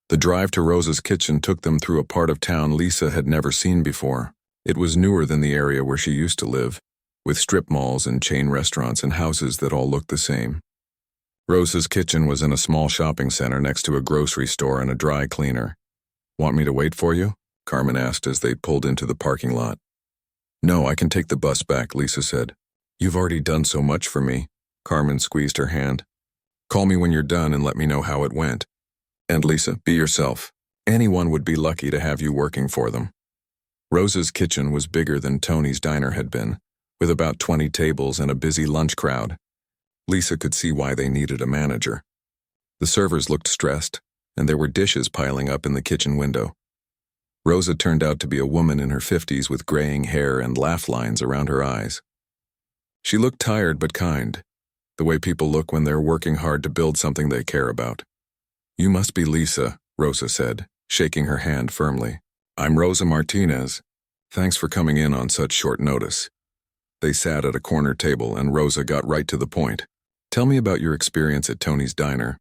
A: The drive to Rosa's kitchen took them through a part of town Lisa had never seen before. It was newer than the area where she used to live, with strip malls and chain restaurants and houses that all looked the same. Rosa's kitchen was in a small shopping center next to a grocery store and a dry cleaner. "Want me to wait for you?" Carmen asked as they pulled into the parking lot. "No, I can take the bus back," Lisa said. "You've already done so much for me." Carmen squeezed her hand. "Call me when you're done and let me know how it went. And Lisa, be yourself. Anyone would be lucky to have you working for them." Rosa's kitchen was bigger than Tony's diner had been, with about 20 tables and a busy lunch crowd. Lisa could see why they needed a manager. The servers looked stressed, and there were dishes piling up in the kitchen window. Rosa turned out to be a woman in her 50s with graying hair and laugh lines around her eyes. She looked tired but kind, the way people look when they're working hard to build something they care about. "You must be Lisa," Rosa said, shaking her hand firmly. "I'm Rosa Martinez. Thanks for coming in on such short notice." They sat at a corner table and Rosa got right to the point. "Tell me about your experience at Tony's Diner."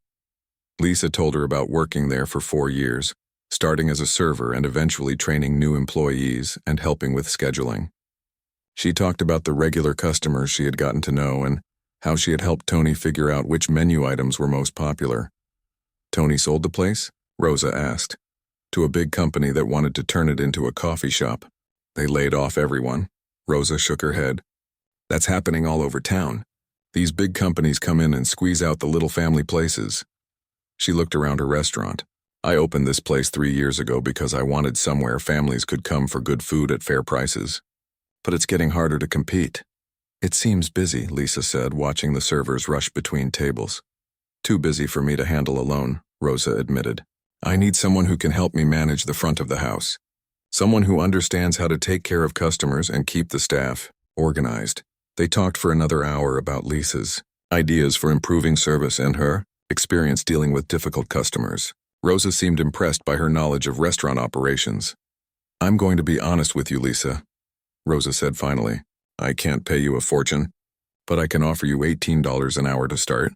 A: Lisa told her about working there for 4 years, starting as a server and eventually training new employees and helping with scheduling. She talked about the regular customers she had gotten to know and how she had helped Tony figure out which menu items were most popular. "Tony sold the place?" Rosa asked. "To a big company that wanted to turn it into a coffee shop. They laid off everyone." Rosa shook her head. "That's happening all over town. These big companies come in and squeeze out the little family places." She looked around her restaurant. "I opened this place 3 years ago because I wanted somewhere families could come for good food at fair prices. But it's getting harder to compete." "It seems busy," Lisa said, watching the servers rush between tables. "Too busy for me to handle alone," Rosa admitted. "I need someone who can help me manage the front of the house. Someone who understands how to take care of customers and keep the staff organized." They talked for another hour about Lisa's ideas for improving service and her experience dealing with difficult customers. Rosa seemed impressed by her knowledge of restaurant operations. "I'm going to be honest with you, Lisa," Rosa said finally. "I can't pay you a fortune, but I can offer you $18 an hour to start,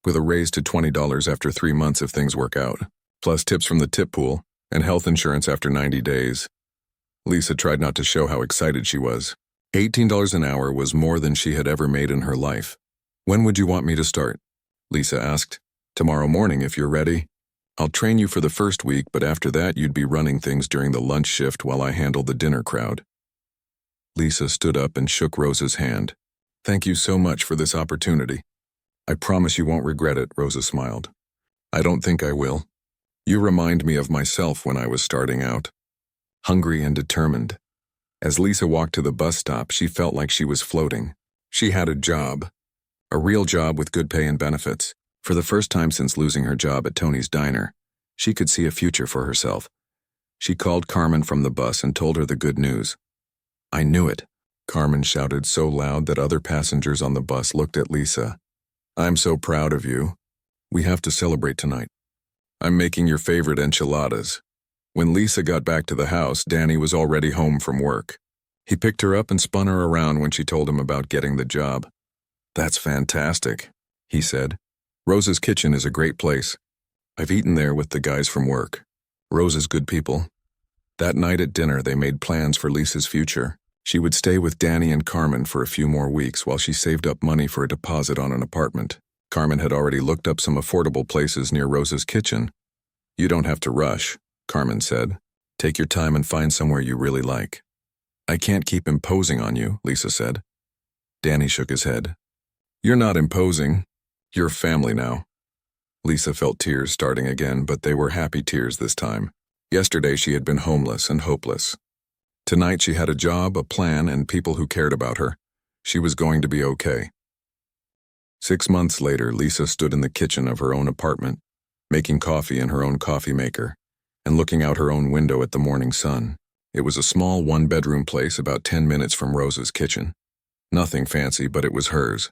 A: with a raise to $20 after 3 months if things work out, plus tips from the tip pool and health insurance after 90 days. Lisa tried not to show how excited she was. $18 an hour was more than she had ever made in her life. "When would you want me to start?" Lisa asked. "Tomorrow morning if you're ready. I'll train you for the first week, but after that you'd be running things during the lunch shift while I handle the dinner crowd." Lisa stood up and shook Rosa's hand. "Thank you so much for this opportunity. I promise you won't regret it," Rosa smiled. "I don't think I will. You remind me of myself when I was starting out. Hungry and determined." As Lisa walked to the bus stop, she felt like she was floating. She had a job. A real job with good pay and benefits. For the first time since losing her job at Tony's Diner, she could see a future for herself. She called Carmen from the bus and told her the good news. "I knew it," Carmen shouted so loud that other passengers on the bus looked at Lisa. "I'm so proud of you. We have to celebrate tonight. I'm making your favorite enchiladas." When Lisa got back to the house, Danny was already home from work. He picked her up and spun her around when she told him about getting the job. "That's fantastic," he said. "Rosa's Kitchen is a great place. I've eaten there with the guys from work. Rosa's good people." That night at dinner, they made plans for Lisa's future. She would stay with Danny and Carmen for a few more weeks while she saved up money for a deposit on an apartment. Carmen had already looked up some affordable places near Rosa's Kitchen. "You don't have to rush," Carmen said. "Take your time and find somewhere you really like." "I can't keep imposing on you," Lisa said. Danny shook his head. "You're not imposing. You're family now." Lisa felt tears starting again, but they were happy tears this time. Yesterday she had been homeless and hopeless. Tonight she had a job, a plan, and people who cared about her. She was going to be okay. 6 months later, Lisa stood in the kitchen of her own apartment, making coffee in her own coffee maker, and looking out her own window at the morning sun. It was a small one-bedroom place about 10 minutes from Rosa's kitchen. Nothing fancy, but it was hers.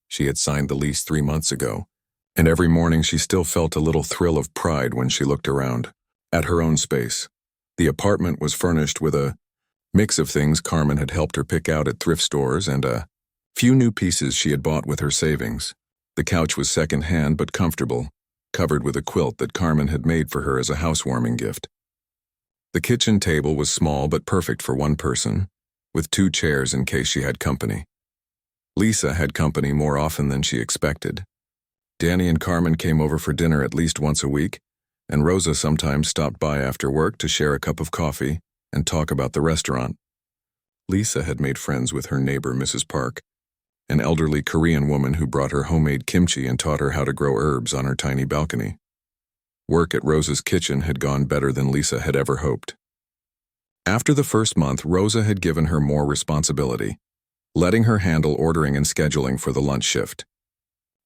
A: She had signed the lease 3 months ago, and every morning she still felt a little thrill of pride when she looked around, at her own space. The apartment was furnished with a mix of things Carmen had helped her pick out at thrift stores and a few new pieces she had bought with her savings. The couch was second-hand but comfortable, covered with a quilt that Carmen had made for her as a housewarming gift. The kitchen table was small but perfect for one person, with 2 chairs in case she had company. Lisa had company more often than she expected. Danny and Carmen came over for dinner at least once a week, and Rosa sometimes stopped by after work to share a cup of coffee and talk about the restaurant. Lisa had made friends with her neighbor, Mrs. Park, an elderly Korean woman who brought her homemade kimchi and taught her how to grow herbs on her tiny balcony. Work at Rosa's kitchen had gone better than Lisa had ever hoped. After the first month, Rosa had given her more responsibility, letting her handle ordering and scheduling for the lunch shift.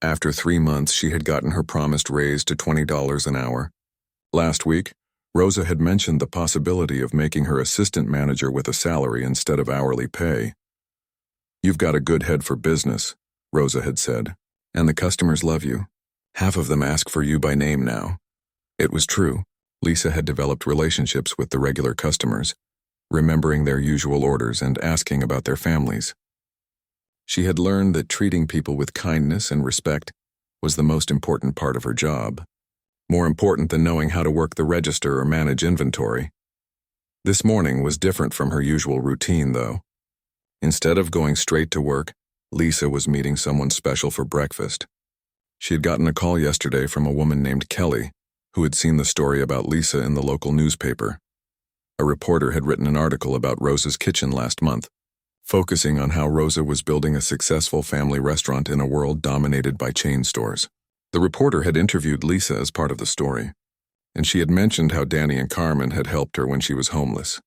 A: After 3 months, she had gotten her promised raise to $20 an hour. Last week, Rosa had mentioned the possibility of making her assistant manager with a salary instead of hourly pay. "You've got a good head for business," Rosa had said, "and the customers love you. Half of them ask for you by name now." It was true. Lisa had developed relationships with the regular customers, remembering their usual orders and asking about their families. She had learned that treating people with kindness and respect was the most important part of her job, more important than knowing how to work the register or manage inventory. This morning was different from her usual routine, though. Instead of going straight to work, Lisa was meeting someone special for breakfast. She had gotten a call yesterday from a woman named Kelly, who had seen the story about Lisa in the local newspaper. A reporter had written an article about Rosa's kitchen last month, focusing on how Rosa was building a successful family restaurant in a world dominated by chain stores. The reporter had interviewed Lisa as part of the story, and she had mentioned how Danny and Carmen had helped her when she was homeless.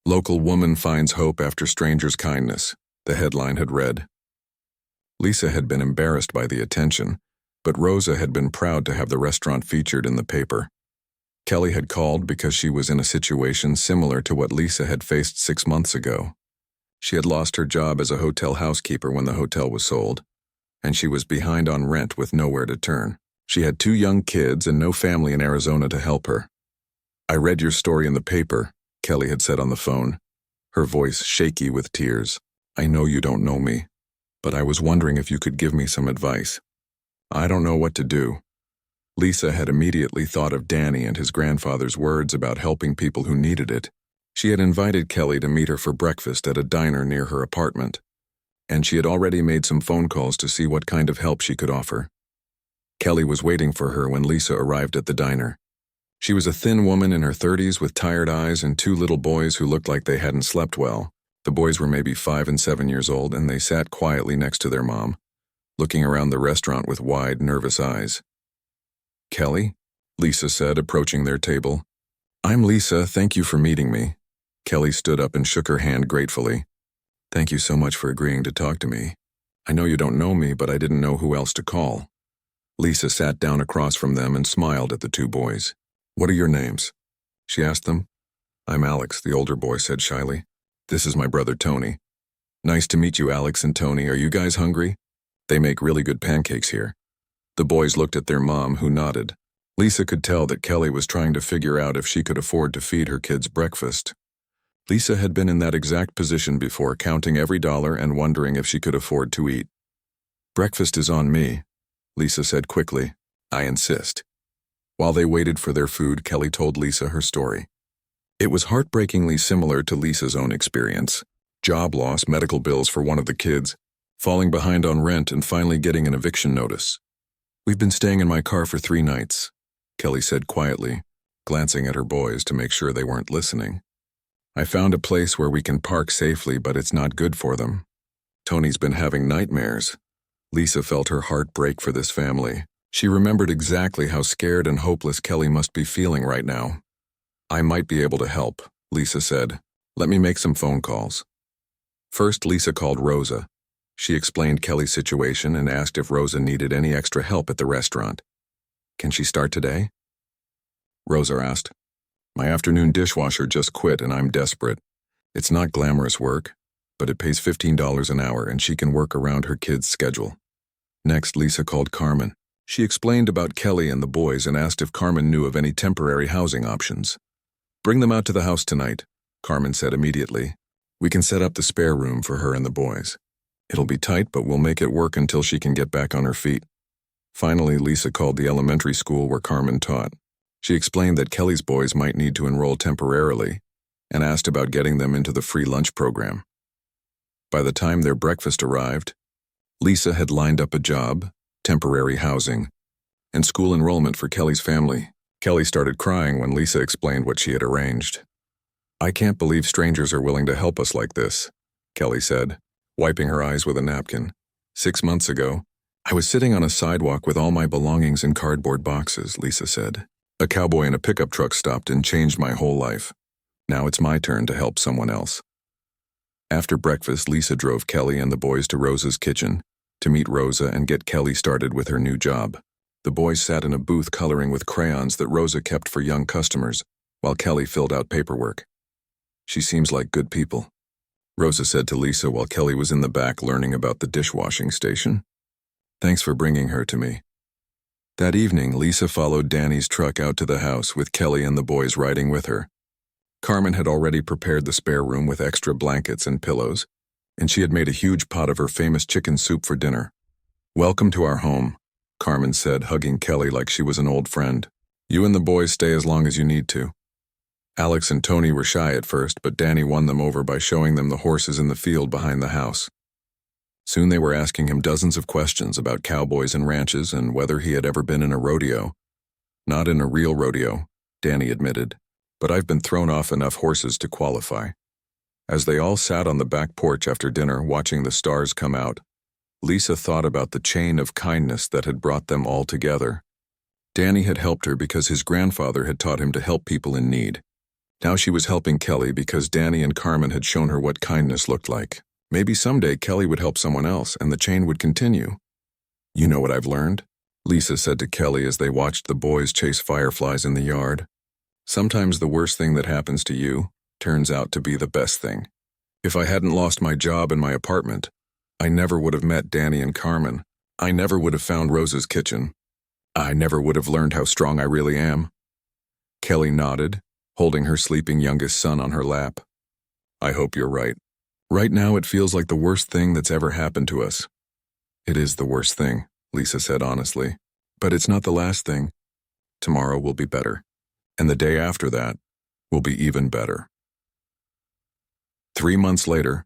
A: "Local woman finds hope after stranger's kindness," the headline had read. Lisa had been embarrassed by the attention, but Rosa had been proud to have the restaurant featured in the paper. Kelly had called because she was in a situation similar to what Lisa had faced 6 months ago. She had lost her job as a hotel housekeeper when the hotel was sold, and she was behind on rent with nowhere to turn. She had 2 young kids and no family in Arizona to help her. "I read your story in the paper," Kelly had said on the phone, her voice shaky with tears. "I know you don't know me, but I was wondering if you could give me some advice. I don't know what to do." Lisa had immediately thought of Danny and his grandfather's words about helping people who needed it. She had invited Kelly to meet her for breakfast at a diner near her apartment, and she had already made some phone calls to see what kind of help she could offer. Kelly was waiting for her when Lisa arrived at the diner. She was a thin woman in her 30s with tired eyes and 2 little boys who looked like they hadn't slept well. The boys were maybe 5 and 7 years old, and they sat quietly next to their mom, looking around the restaurant with wide, nervous eyes. "Kelly?" Lisa said, approaching their table. "I'm Lisa, thank you for meeting me." Kelly stood up and shook her hand gratefully. "Thank you so much for agreeing to talk to me. I know you don't know me, but I didn't know who else to call." Lisa sat down across from them and smiled at the 2 boys. "What are your names?" she asked them. "I'm Alex," the older boy said shyly. "This is my brother Tony." "Nice to meet you, Alex and Tony. Are you guys hungry? They make really good pancakes here." The boys looked at their mom, who nodded. Lisa could tell that Kelly was trying to figure out if she could afford to feed her kids breakfast. Lisa had been in that exact position before, counting every dollar and wondering if she could afford to eat. "Breakfast is on me," Lisa said quickly. "I insist." While they waited for their food, Kelly told Lisa her story. It was heartbreakingly similar to Lisa's own experience. Job loss, medical bills for one of the kids, falling behind on rent, and finally getting an eviction notice. "We've been staying in my car for 3 nights, Kelly said quietly, glancing at her boys to make sure they weren't listening. "I found a place where we can park safely, but it's not good for them. Tony's been having nightmares." Lisa felt her heart break for this family. She remembered exactly how scared and hopeless Kelly must be feeling right now. "I might be able to help," Lisa said. "Let me make some phone calls." First, Lisa called Rosa. She explained Kelly's situation and asked if Rosa needed any extra help at the restaurant. "Can she start today?" Rosa asked. "My afternoon dishwasher just quit and I'm desperate. It's not glamorous work, but it pays $15 an hour and she can work around her kids' schedule." Next, Lisa called Carmen. She explained about Kelly and the boys and asked if Carmen knew of any temporary housing options. "Bring them out to the house tonight," Carmen said immediately. "We can set up the spare room for her and the boys. It'll be tight, but we'll make it work until she can get back on her feet." Finally, Lisa called the elementary school where Carmen taught. She explained that Kelly's boys might need to enroll temporarily and asked about getting them into the free lunch program. By the time their breakfast arrived, Lisa had lined up a job, temporary housing, and school enrollment for Kelly's family. Kelly started crying when Lisa explained what she had arranged. "I can't believe strangers are willing to help us like this," Kelly said, wiping her eyes with a napkin. "6 months ago, I was sitting on a sidewalk with all my belongings in cardboard boxes," Lisa said. "A cowboy in a pickup truck stopped and changed my whole life. Now it's my turn to help someone else." After breakfast, Lisa drove Kelly and the boys to Rosa's kitchen to meet Rosa and get Kelly started with her new job. The boys sat in a booth coloring with crayons that Rosa kept for young customers, while Kelly filled out paperwork. "She seems like good people," Rosa said to Lisa while Kelly was in the back learning about the dishwashing station. "Thanks for bringing her to me." That evening, Lisa followed Danny's truck out to the house with Kelly and the boys riding with her. Carmen had already prepared the spare room with extra blankets and pillows, and she had made a huge pot of her famous chicken soup for dinner. "Welcome to our home," Carmen said, hugging Kelly like she was an old friend. "You and the boys stay as long as you need to." Alex and Tony were shy at first, but Danny won them over by showing them the horses in the field behind the house. Soon they were asking him dozens of questions about cowboys and ranches and whether he had ever been in a rodeo. "Not in a real rodeo," Danny admitted, "but I've been thrown off enough horses to qualify." As they all sat on the back porch after dinner watching the stars come out, Lisa thought about the chain of kindness that had brought them all together. Danny had helped her because his grandfather had taught him to help people in need. Now she was helping Kelly because Danny and Carmen had shown her what kindness looked like. Maybe someday Kelly would help someone else and the chain would continue. "You know what I've learned?" Lisa said to Kelly as they watched the boys chase fireflies in the yard. "Sometimes the worst thing that happens to you turns out to be the best thing. If I hadn't lost my job and my apartment, I never would have met Danny and Carmen. I never would have found Rosa's kitchen. I never would have learned how strong I really am." Kelly nodded, holding her sleeping youngest son on her lap. "I hope you're right. Right now it feels like the worst thing that's ever happened to us." "It is the worst thing," Lisa said honestly. "But it's not the last thing. Tomorrow will be better. And the day after that will be even better." 3 months later,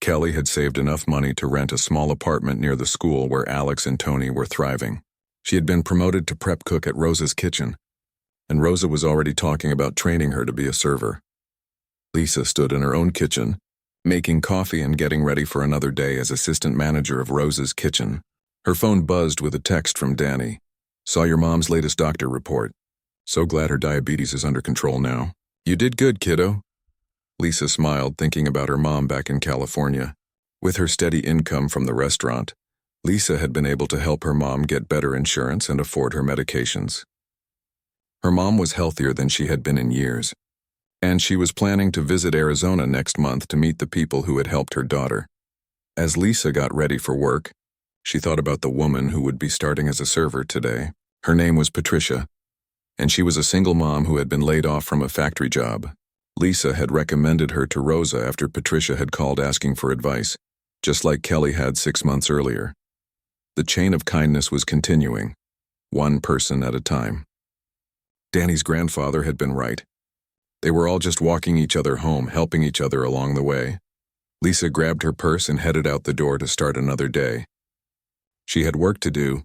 A: Kelly had saved enough money to rent a small apartment near the school where Alex and Tony were thriving. She had been promoted to prep cook at Rosa's kitchen, and Rosa was already talking about training her to be a server. Lisa stood in her own kitchen, making coffee and getting ready for another day as assistant manager of Rosa's kitchen. Her phone buzzed with a text from Danny. "Saw your mom's latest doctor report. So glad her diabetes is under control now. You did good, kiddo." Lisa smiled, thinking about her mom back in California. With her steady income from the restaurant, Lisa had been able to help her mom get better insurance and afford her medications. Her mom was healthier than she had been in years, and she was planning to visit Arizona next month to meet the people who had helped her daughter. As Lisa got ready for work, she thought about the woman who would be starting as a server today. Her name was Patricia, and she was a single mom who had been laid off from a factory job. Lisa had recommended her to Rosa after Patricia had called asking for advice, just like Kelly had 6 months earlier. The chain of kindness was continuing, one person at a time. Danny's grandfather had been right. They were all just walking each other home, helping each other along the way. Lisa grabbed her purse and headed out the door to start another day. She had work to do,